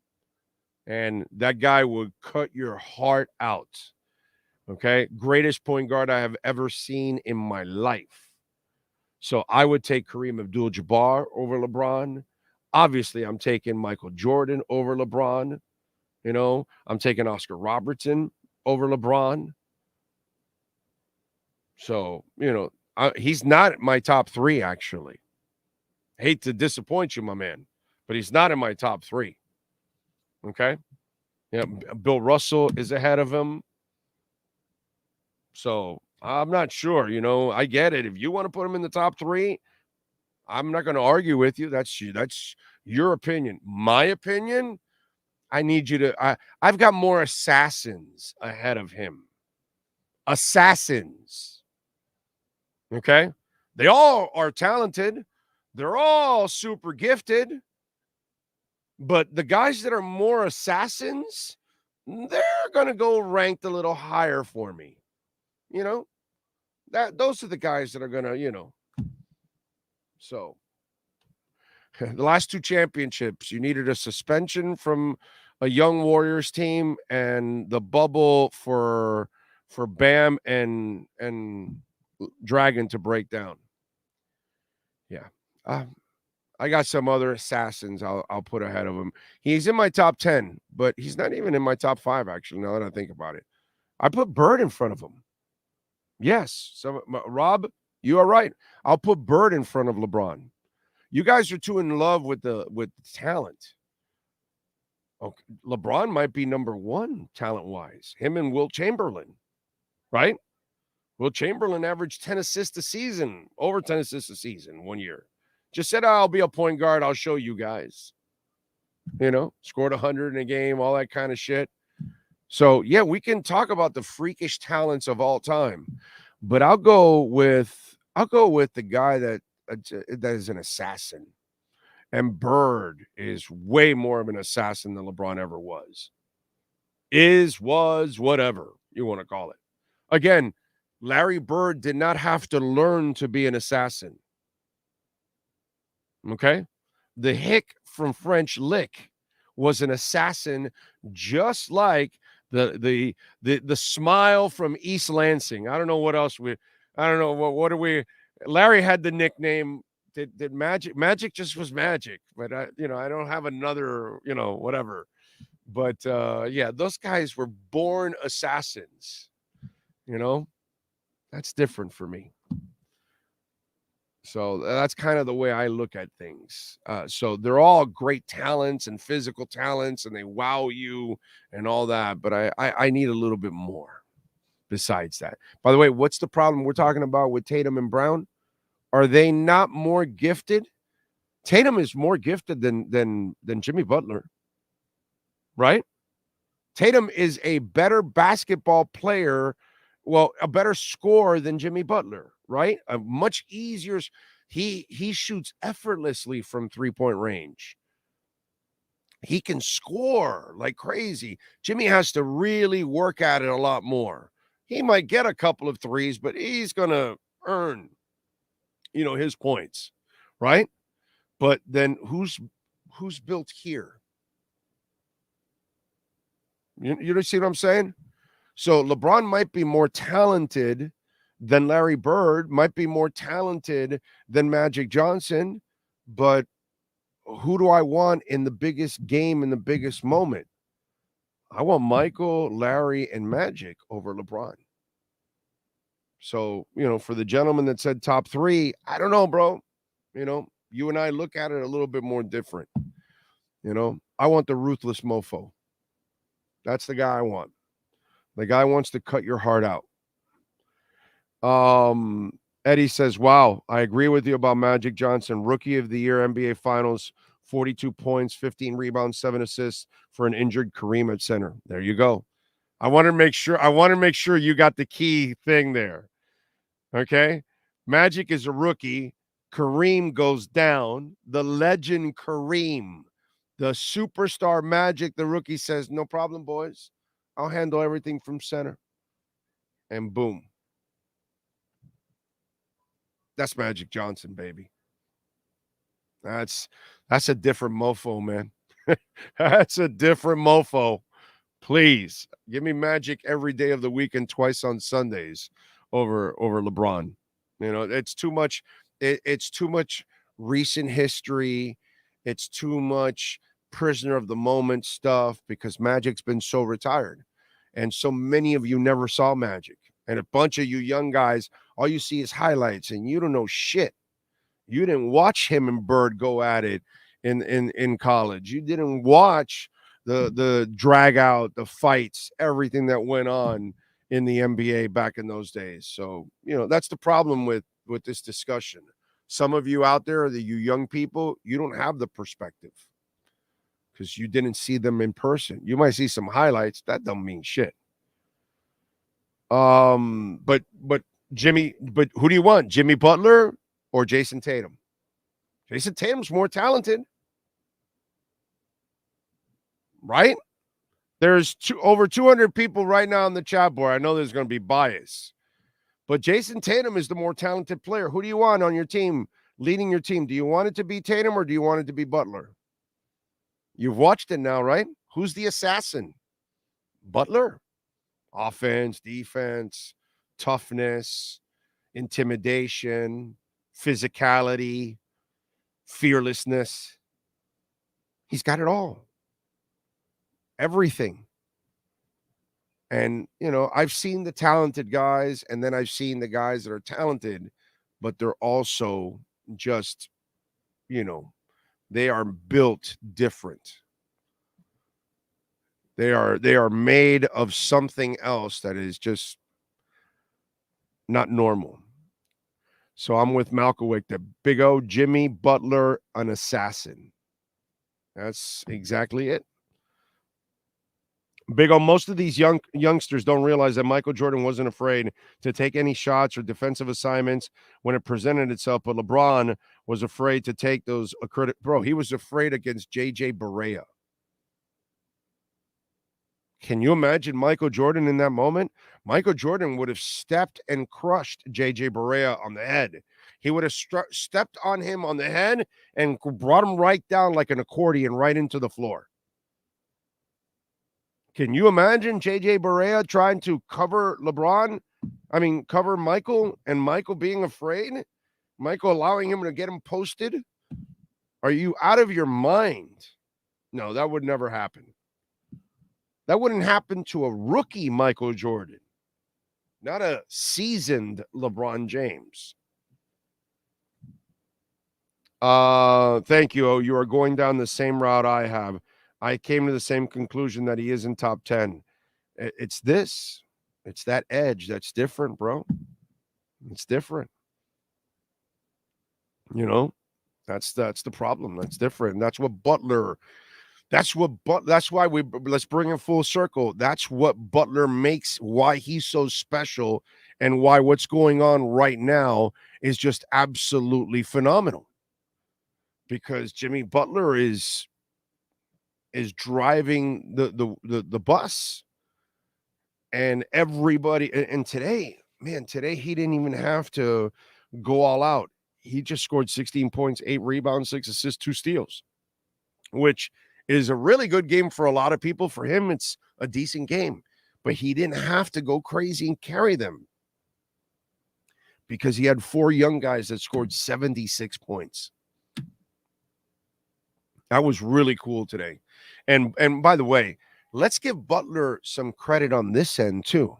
And that guy would cut your heart out. Okay? Greatest point guard I have ever seen in my life. So I would take Kareem Abdul-Jabbar over LeBron. Obviously, I'm taking Michael Jordan over LeBron. I'm taking Oscar Robertson over LeBron. So, he's not my top 3, actually. Hate to disappoint you, my man, but he's not in my top 3. Okay? Yeah, Bill Russell is ahead of him. So, I'm not sure. I get it. If you want to put him in the top 3, I'm not going to argue with you. That's your opinion. My opinion, I need you to I've got more assassins ahead of him. Assassins. Okay? They all are talented. They're all super gifted. But the guys that are more assassins, they're going to go ranked a little higher for me. Those are the guys that are going to, So, the last 2 championships, you needed a suspension from a young Warriors team and the bubble for Bam and Dragon to break down. Yeah. I got some other assassins I'll put ahead of him. He's in my top 10, but he's not even in my top 5, actually, now that I think about it. I put Bird in front of him. Yes. So, Rob, you are right. I'll put Bird in front of LeBron. You guys are too in love with the talent. Okay. LeBron might be number 1 talent-wise. Him and Wilt Chamberlain, right? Wilt Chamberlain averaged 10 assists a season, over 10 assists a season 1 year. Just said, I'll be a point guard. I'll show you guys. Scored 100 in a game, all that kind of shit. So, yeah, we can talk about the freakish talents of all time. But I'll go with the guy that is an assassin. And Bird is way more of an assassin than LeBron ever was. Was, whatever you want to call it. Again, Larry Bird did not have to learn to be an assassin. Okay? The hick from French lick was an assassin, just like the smile from East Lansing. I don't know what else I don't know what are we. Larry had the nickname. Did Magic just was Magic, but I don't have another, whatever. But yeah, those guys were born assassins. That's different for me. So that's kind of the way I look at things. So they're all great talents and physical talents, and they wow you and all that. But I need a little bit more besides that. By the way, what's the problem we're talking about with Tatum and Brown? Are they not more gifted? Tatum is more gifted than Jimmy Butler, right? Tatum is a better basketball player, a better scorer than Jimmy Butler, right? A much easier. He shoots effortlessly from three-point range. He can score like crazy. Jimmy has to really work at it a lot more. He might get a couple of threes, but he's going to earn, his points, right? But then who's built here? You see what I'm saying? So LeBron might be more talented than Larry Bird, might be more talented than Magic Johnson, but who do I want in the biggest game, in the biggest moment? I want Michael, Larry, and Magic over LeBron. So, for the gentleman that said top three, I don't know, bro. You and I look at it a little bit more different. I want the ruthless mofo. That's the guy I want. The guy wants to cut your heart out. Eddie says, wow, I agree with you about Magic Johnson. Rookie of the Year, NBA Finals, 42 points, 15 rebounds, 7 assists for an injured Kareem at center. There you go. I want to make sure you got the key thing there. Okay? Magic is a rookie. Kareem goes down. The legend Kareem, the superstar Magic, the rookie says, no problem, boys. I'll handle everything from center. And boom. That's Magic Johnson, baby. That's a different mofo, man. That's a different mofo. Please give me Magic every day of the week and twice on Sundays over LeBron. It's too much. It's too much recent history. It's too much prisoner of the moment stuff because Magic's been so retired. And so many of you never saw Magic. And a bunch of you young guys, all you see is highlights and you don't know shit. You didn't watch him and Bird go at it in college. You didn't watch the drag out, the fights, everything that went on in the NBA back in those days. So, that's the problem with this discussion. Some of you out there, you young people, you don't have the perspective because you didn't see them in person. You might see some highlights. That don't mean shit. But who do you want? Jimmy Butler or Jason Tatum? Jason Tatum's more talented. Right? There's over 200 people right now on the chat board. I know there's going to be bias. But Jason Tatum is the more talented player. Who do you want on your team, leading your team? Do you want it to be Tatum or do you want it to be Butler? You've watched it now, right? Who's the assassin? Butler. Offense, defense, toughness, intimidation, physicality, fearlessness. He's got it all. Everything. And, I've seen the talented guys, and then I've seen the guys that are talented, but they're also just, they are built different. They are made of something else that is just not normal. So I'm with Malkowick, the Big O, Jimmy Butler, an assassin. That's exactly it. Big O, most of these youngsters don't realize that Michael Jordan wasn't afraid to take any shots or defensive assignments when it presented itself, but LeBron was afraid to take those. Bro, he was afraid against J.J. Barea. Can you imagine Michael Jordan in that moment? Michael Jordan would have stepped and crushed J.J. Barea on the head. He would have stepped on him on the head and brought him right down like an accordion right into the floor. Can you imagine J.J. Barea trying to cover cover Michael, and Michael being afraid? Michael allowing him to get him posted? Are you out of your mind? No, that would never happen. That wouldn't happen to a rookie Michael Jordan, not a seasoned LeBron James. Thank you. You are going down the same route I have. I came to the same conclusion that he is in top 10. It's that edge that's different, bro. It's different. You know, that's the problem. That's different. And that's what Butler. That's why let's bring it full circle. That's what Butler makes, why he's so special, and why what's going on right now is just absolutely phenomenal. Because Jimmy Butler is driving the bus, and everybody. And today he didn't even have to go all out. He just scored 16 points, 8 rebounds, 6 assists, 2 steals, which is a really good game for a lot of people. For him, it's a decent game, but he didn't have to go crazy and carry them because he had 4 young guys that scored 76 points. That was really cool today. And by the way, let's give Butler some credit on this end too.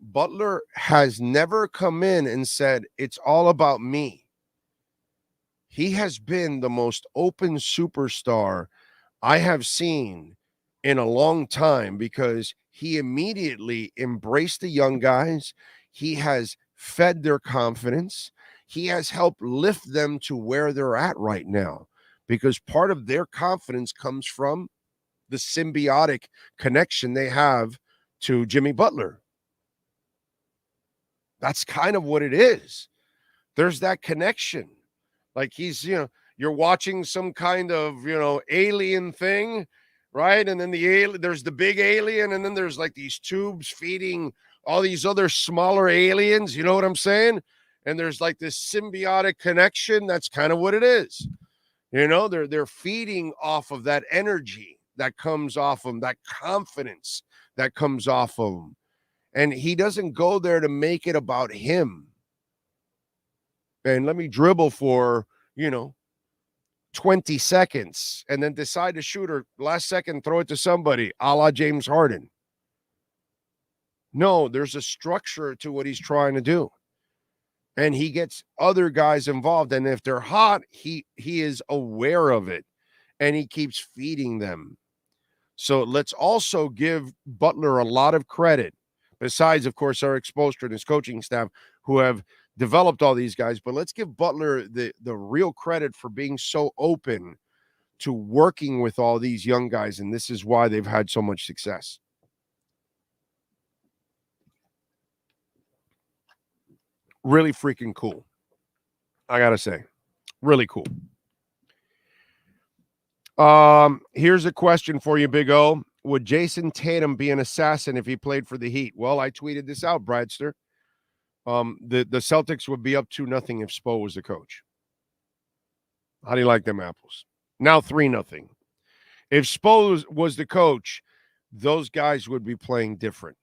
Butler has never come in and said, it's all about me. He has been the most open superstar I have seen in a long time because he immediately embraced the young guys. He has fed their confidence. He has helped lift them to where they're at right now because part of their confidence comes from the symbiotic connection they have to Jimmy Butler. That's kind of what it is. There's that connection. Like he's, you're watching some kind of, alien thing, right? And then there's the big alien, and then there's like these tubes feeding all these other smaller aliens, you know what I'm saying? And there's like this symbiotic connection. That's kind of what it is. They're feeding off of that energy that comes off them, that confidence that comes off of them. And he doesn't go there to make it about him. And let me dribble for, 20 seconds and then decide to shoot or last second throw it to somebody, a la James Harden. No, there's a structure to what he's trying to do. And he gets other guys involved. And if they're hot, he is aware of it. And he keeps feeding them. So let's also give Butler a lot of credit. Besides, of course, our Spoelstra and his coaching staff who have developed all these guys. But let's give Butler the real credit for being so open to working with all these young guys. And this is why they've had so much success. Really freaking cool. I got to say, really cool. Here's a question for you, Big O. Would Jason Tatum be an assassin if he played for the Heat? Well, I tweeted this out, Bradster. The Celtics would be up 2-0 if Spo was the coach. How do you like them apples? Now 3-0. If Spo was the coach, those guys would be playing different.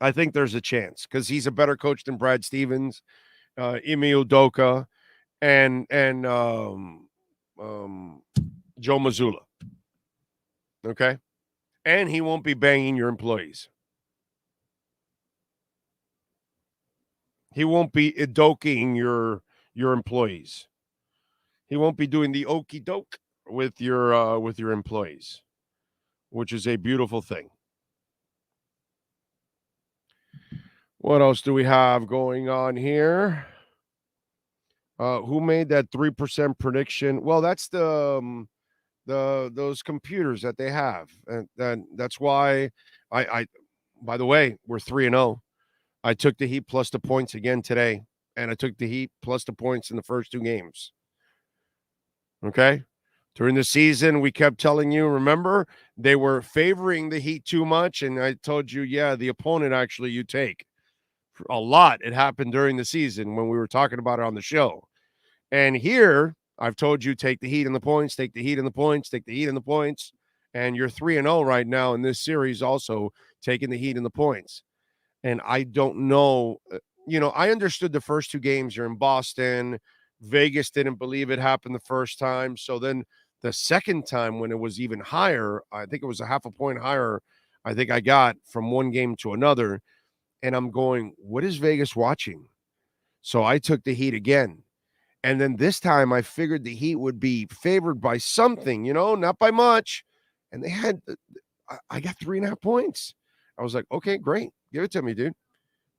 I think there's a chance because he's a better coach than Brad Stevens, Ime Udoka, and Joe Mazzulla. Okay? And he won't be banging your employees. He won't be idoking your employees. He won't be doing the okey doke with your employees, which is a beautiful thing. What else do we have going on here? Who made that 3% prediction? Well, that's those computers that they have, and that's why I by the way, we're 3-0. I took the Heat plus the points again today, and I took the Heat plus the points in the first 2 games. Okay, During the season, we kept telling you, remember, they were favoring the Heat too much. And I told you, yeah, the opponent actually you take. A lot. It happened during the season when we were talking about it on the show. And here, I've told you, take the Heat in the points, take the Heat in the points, take the Heat in the points. And you're 3-0 right now in this series, also taking the Heat in the points. And I don't know, I understood the first two games. You're in Boston. Vegas didn't believe it happened the first time. So then the second time when it was even higher, I think it was a half a point higher, I think I got from one game to another. And I'm going, what is Vegas watching? So I took the Heat again. And then this time I figured the Heat would be favored by something, not by much. And they had, I got 3.5 points. I was like, okay, great. Give it to me, dude.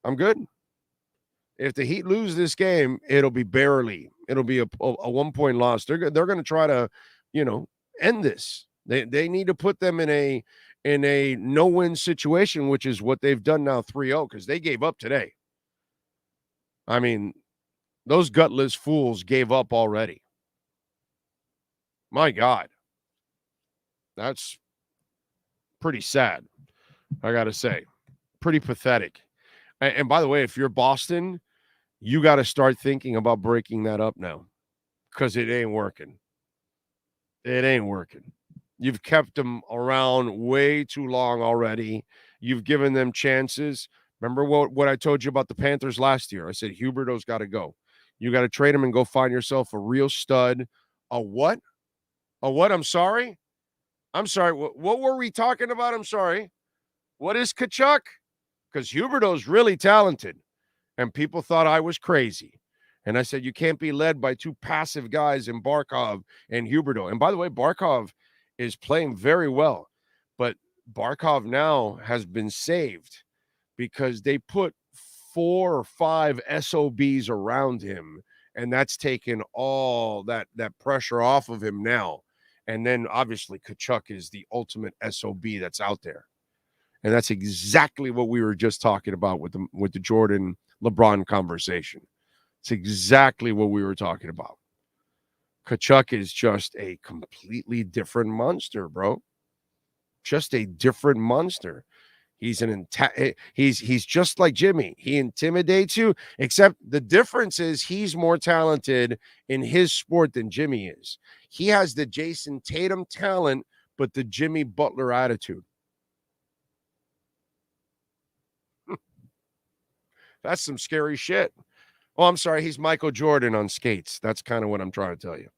I'm good. If the Heat lose this game, it'll be barely. It'll be a 1-point loss. They're going to try to, end this. They need to put them in a no-win situation, which is what they've done now 3-0 because they gave up today. I mean, those gutless fools gave up already. My God. That's pretty sad, I got to say. Pretty pathetic. And by the way, if you're Boston, you got to start thinking about breaking that up now because it ain't working. It ain't working. You've kept them around way too long already. You've given them chances. Remember what I told you about the Panthers last year? I said, Huberto's got to go. You got to trade him and go find yourself a real stud. A what? A what? I'm sorry? What were we talking about? I'm sorry. What is Tkachuk? Because Huberto's really talented. And people thought I was crazy. And I said, you can't be led by two passive guys in Barkov and Huberto. And by the way, Barkov is playing very well. But Barkov now has been saved because they put 4 or 5 SOBs around him. And that's taken all that pressure off of him now. And then obviously Tkachuk is the ultimate SOB that's out there. And that's exactly what we were just talking about with the Jordan LeBron conversation. It's exactly what we were talking about. Tkachuk is just a completely different monster, bro. Just a different monster. He's he's just like Jimmy. He intimidates you, except the difference is he's more talented in his sport than Jimmy is. He has the Jason Tatum talent, but the Jimmy Butler attitude. That's some scary shit. Oh, I'm sorry. He's Michael Jordan on skates. That's kind of what I'm trying to tell you.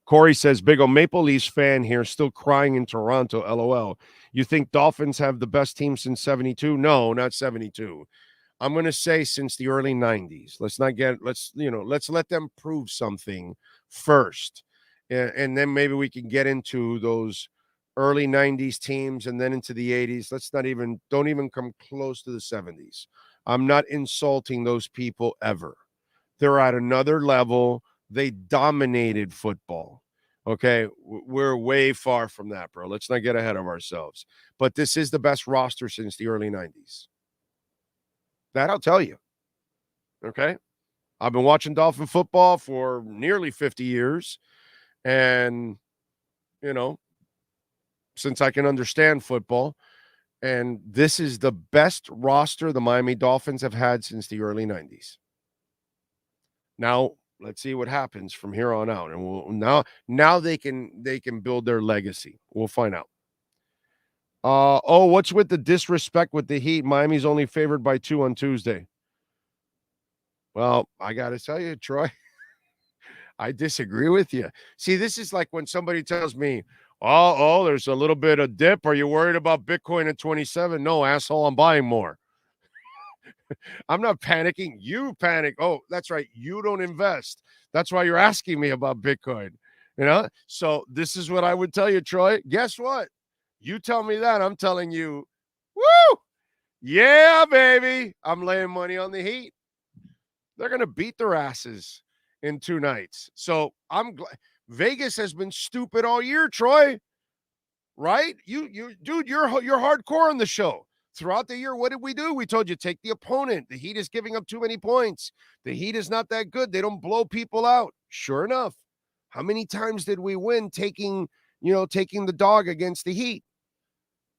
Corey says, Big O Maple Leafs fan here, still crying in Toronto, LOL. You think Dolphins have the best team since 72? No, not 72. I'm going to say since the early 90s. Let's let them prove something first. And then maybe we can get into those early 90s teams and then into the 80s. Don't even come close to the 70s. I'm not insulting those people ever. They're at another level. They dominated football. Okay, we're way far from that, bro. Let's not get ahead of ourselves. But this is the best roster since the early 90s. That I'll tell you. Okay? I've been watching Dolphin football for nearly 50 years. And, since I can understand football. And this is the best roster the Miami Dolphins have had since the early 90s. Now, let's see what happens from here on out. And now they can build their legacy. We'll find out. What's with the disrespect with the Heat? Miami's only favored by 2 on Tuesday. Well, I got to tell you, Troy, I disagree with you. See, this is like when somebody tells me, oh, there's a little bit of dip. Are you worried about Bitcoin at 27? No, asshole, I'm buying more. I'm not panicking. You panic. Oh, that's right. You don't invest. That's why you're asking me about Bitcoin. So this is what I would tell you, Troy. Guess what? You tell me that. I'm telling you, woo! Yeah, baby. I'm laying money on the Heat. They're going to beat their asses in 2 nights. So I'm glad. Vegas has been stupid all year, Troy. Right? Dude, you're hardcore on the show. Throughout the year, what did we do? We told you, take the opponent. The Heat is giving up too many points. The Heat is not that good. They don't blow people out. Sure enough, How many times did we win taking the dog against the Heat?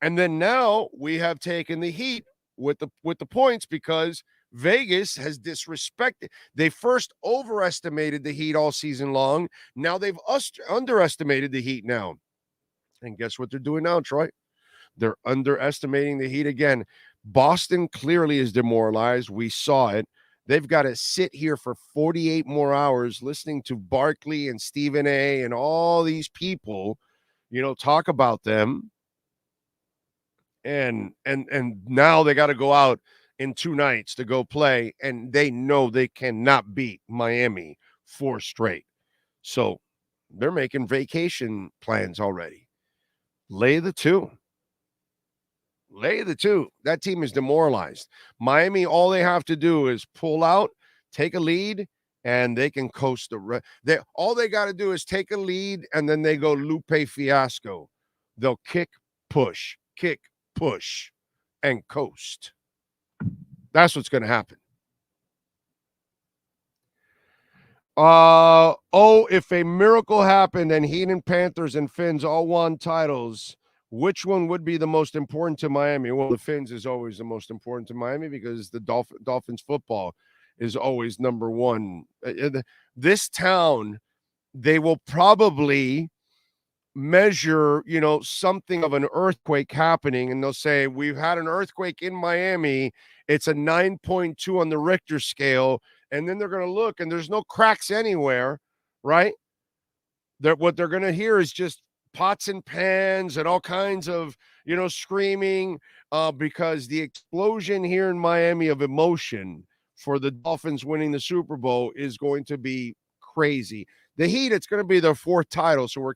And then now we have taken the Heat with the points because Vegas has disrespected. They first overestimated the Heat all season long. Now they've underestimated the Heat now. And guess what they're doing now, Troy? They're underestimating the Heat again. Boston clearly is demoralized. We saw it. They've got to sit here for 48 more hours listening to Barkley and Stephen A. and all these people, talk about them. And now they got to go out in 2 nights to go play, and they know they cannot beat Miami 4 straight. So they're making vacation plans already. Lay the 2. That team is demoralized. Miami, all they have to do is pull out, take a lead, and they can coast all they got to do is take a lead, and then they go Lupe fiasco. They'll kick, push, and coast. That's what's going to happen. If a miracle happened and Heat and Panthers and Finns all won titles, which one would be the most important to Miami? Well, the Finns is always the most important to Miami because the Dolphins football is always number one. This town, they will probably measure, something of an earthquake happening, and they'll say, we've had an earthquake in Miami. It's a 9.2 on the Richter scale. And then they're going to look, and there's no cracks anywhere, right? What they're going to hear is just pots and pans and all kinds of, screaming, because the explosion here in Miami of emotion for the Dolphins winning the Super Bowl is going to be crazy. The Heat, it's going to be their 4th title, so we're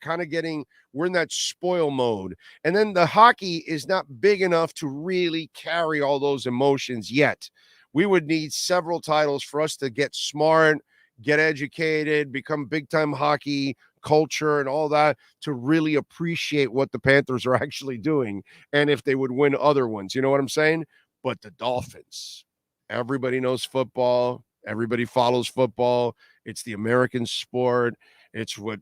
in that spoil mode. And then the hockey is not big enough to really carry all those emotions yet. We would need several titles for us to get smart, get educated, become big-time hockey culture and all that to really appreciate what the Panthers are actually doing and if they would win other ones. You know what I'm saying? But the Dolphins, everybody knows football. Everybody follows football. It's the American sport. It's what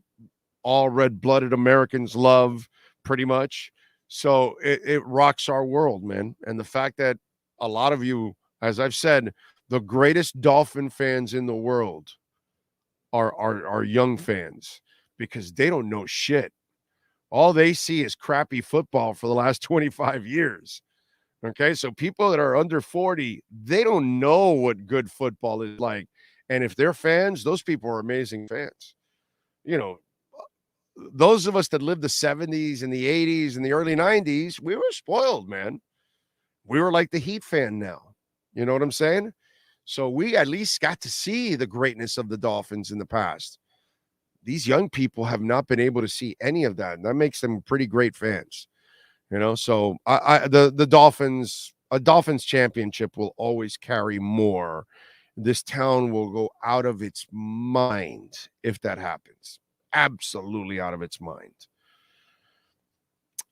all red-blooded Americans love, pretty much. So it rocks our world, man. And the fact that a lot of you, as I've said, the greatest Dolphin fans in the world are young fans because they don't know shit. All they see is crappy football for the last 25 years. Okay, so people that are under 40, they don't know what good football is like. And if they're fans, those people are amazing fans. Those of us that lived the 70s and the 80s and the early 90s, we were spoiled, man. We were like the Heat fan now. You know what I'm saying? So we at least got to see the greatness of the Dolphins in the past. These young people have not been able to see any of that. And that makes them pretty great fans. So the Dolphins, a Dolphins championship will always carry more. This town will go out of its mind if that happens. Absolutely out of its mind.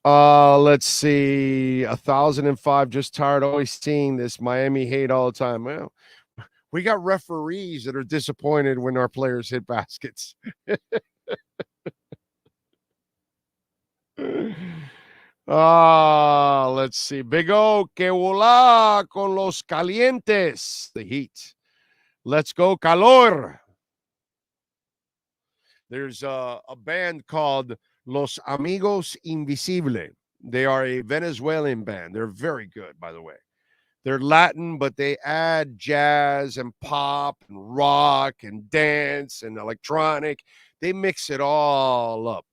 Let's see. 1005, just tired always seeing this Miami hate all the time. Well, we got referees that are disappointed when our players hit baskets. Let's see. Big O, que vola con los calientes. The Heat. Let's go, calor. There's a band called Los Amigos Invisible. They are a Venezuelan band. They're very good, by the way. They're Latin, but they add jazz and pop and rock and dance and electronic. They mix it all up.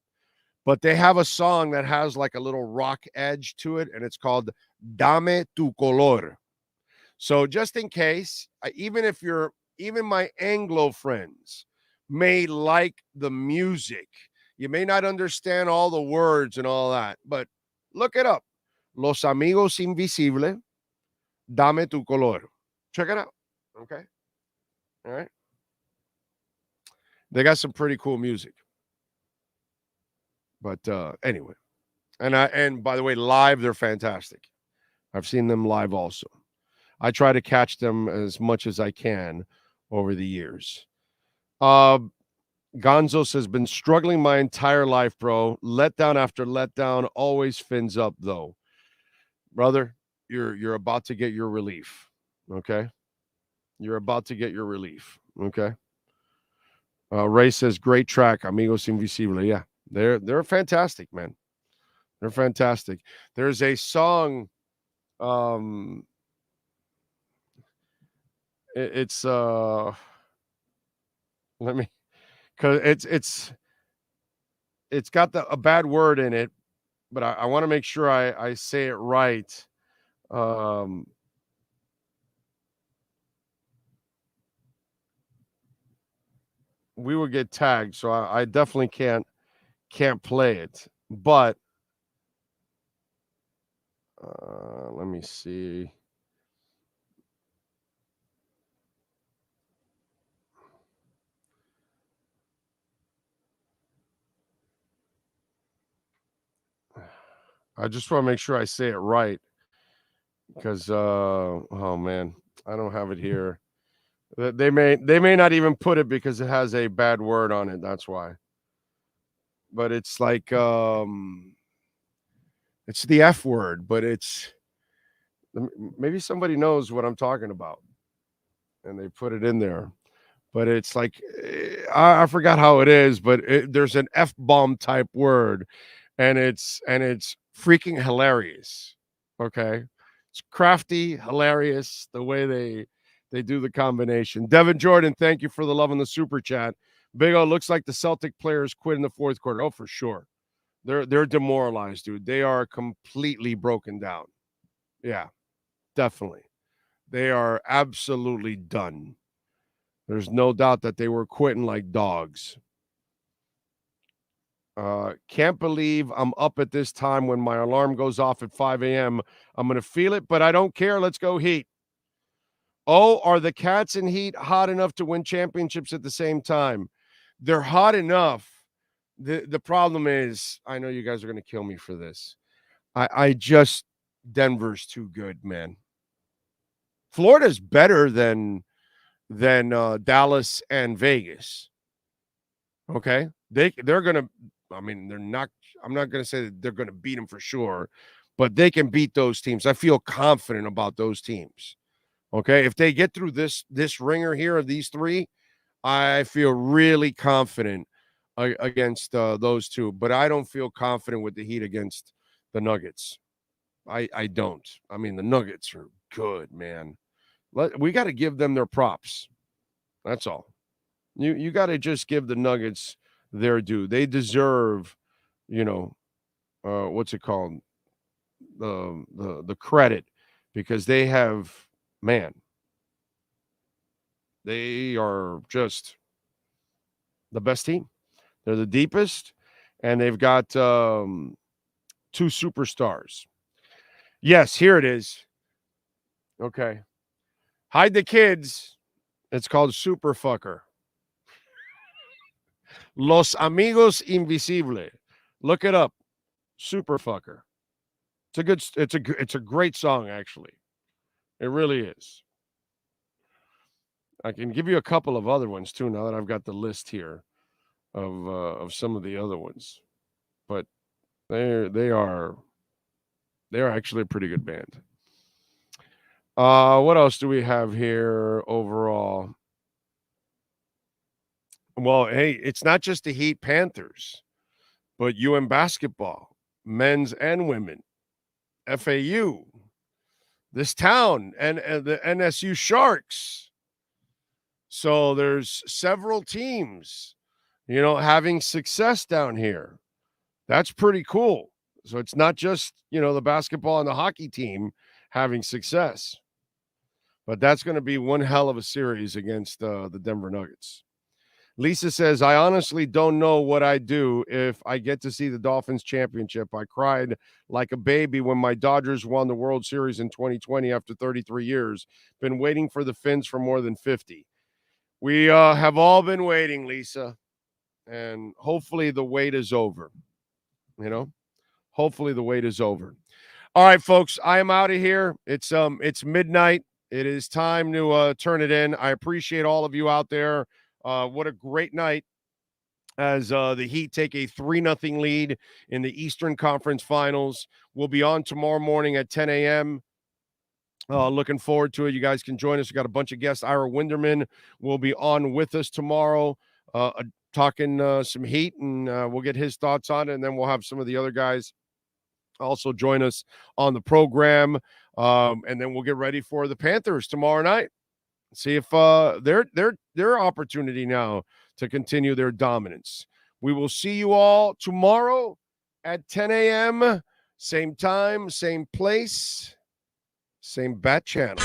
But they have a song that has like a little rock edge to it, and it's called Dame Tu Color. So just in case, even my Anglo friends may like the music. You may not understand all the words and all that, but look it up. Los Amigos Invisible, Dame Tu Color. Check it out. Okay. All right. They got some pretty cool music. But anyway, and by the way, live, they're fantastic. I've seen them live also. I try to catch them as much as I can over the years. Gonzos has been struggling my entire life, bro. Letdown after letdown, always fins up, though. Brother, you're about to get your relief, okay? You're about to get your relief, okay? Ray says, great track, Amigos Invisible. Yeah, they're fantastic, man. They're fantastic. There's a song, it's let me, because it's got a bad word in it, but I want to make sure I say it right. We will get tagged, so I definitely can't play it. But let me see. I just want to make sure I say it right, because oh man, I don't have it here. They may not even put it because it has a bad word on it. That's why. But it's like it's the F word, but it's maybe somebody knows what I'm talking about, and they put it in there. But it's like I forgot how it is, but there's an F-bomb type word, and it's freaking hilarious. Okay, it's crafty, hilarious the way they do the combination. Devin Jordan, thank you for the love in the super chat. Big O, looks like the Celtic players quit in the fourth quarter. Oh, for sure. They're demoralized, dude. They are completely broken down. Yeah, definitely. They are absolutely done. There's no doubt that they were quitting like dogs. Can't believe I'm up at this time when my alarm goes off at 5 a.m. I'm going to feel it, but I don't care. Let's go Heat. Oh, are the Cats and Heat hot enough to win championships at the same time? They're hot enough. The problem is, I know you guys are going to kill me for this. Denver's too good, man. Florida's better than Dallas and Vegas. Okay, they're gonna. I mean, they're not. I'm not gonna say that they're gonna beat them for sure, but they can beat those teams. I feel confident about those teams. Okay, if they get through this ringer here of these three, I feel really confident against those two. But I don't feel confident with the Heat against the Nuggets. I don't. I mean, the Nuggets are good, man. We got to give them their props. That's all. You got to just give the Nuggets their due. They deserve, what's it called? The credit, because they have, man, they are just the best team. They're the deepest, and they've got two superstars. Yes, here it is. Okay. Hide the kids. It's called Super Fucker. Los Amigos Invisible. Look it up. Super Fucker. It's a great song, actually. It really is. I can give you a couple of other ones too, now that I've got the list here of some of the other ones. But they are actually a pretty good band. What else do we have here overall? Well, hey, it's not just the Heat Panthers, but UM basketball, men's and women, FAU, this town, and the NSU Sharks. So there's several teams, having success down here. That's pretty cool. So it's not just, the basketball and the hockey team having success, but that's going to be one hell of a series against the Denver Nuggets. Lisa says, I honestly don't know what I'd do if I get to see the Dolphins championship. I cried like a baby when my Dodgers won the World Series in 2020 after 33 years. Been waiting for the Finns for more than 50. We have all been waiting, Lisa, and hopefully the wait is over. Hopefully the wait is over. All right, folks, I am out of here. It's midnight. It is time to turn it in. I appreciate all of you out there. What a great night. as the Heat take a 3-0 lead in the Eastern Conference Finals. We'll be on tomorrow morning at 10 a.m. Looking forward to it. You guys can join us. We got a bunch of guests. Ira Winderman will be on with us tomorrow, talking some Heat, and we'll get his thoughts on it, and then we'll have some of the other guys also join us on the program, and then we'll get ready for the Panthers tomorrow night. See if their opportunity now to continue their dominance. We will see you all tomorrow at 10 a.m. Same time, same place, same bat channel.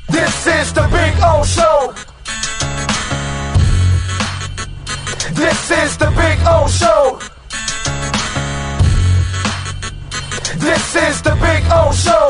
This is the Big O Show. This is the Big O Show. This is the Big O Show.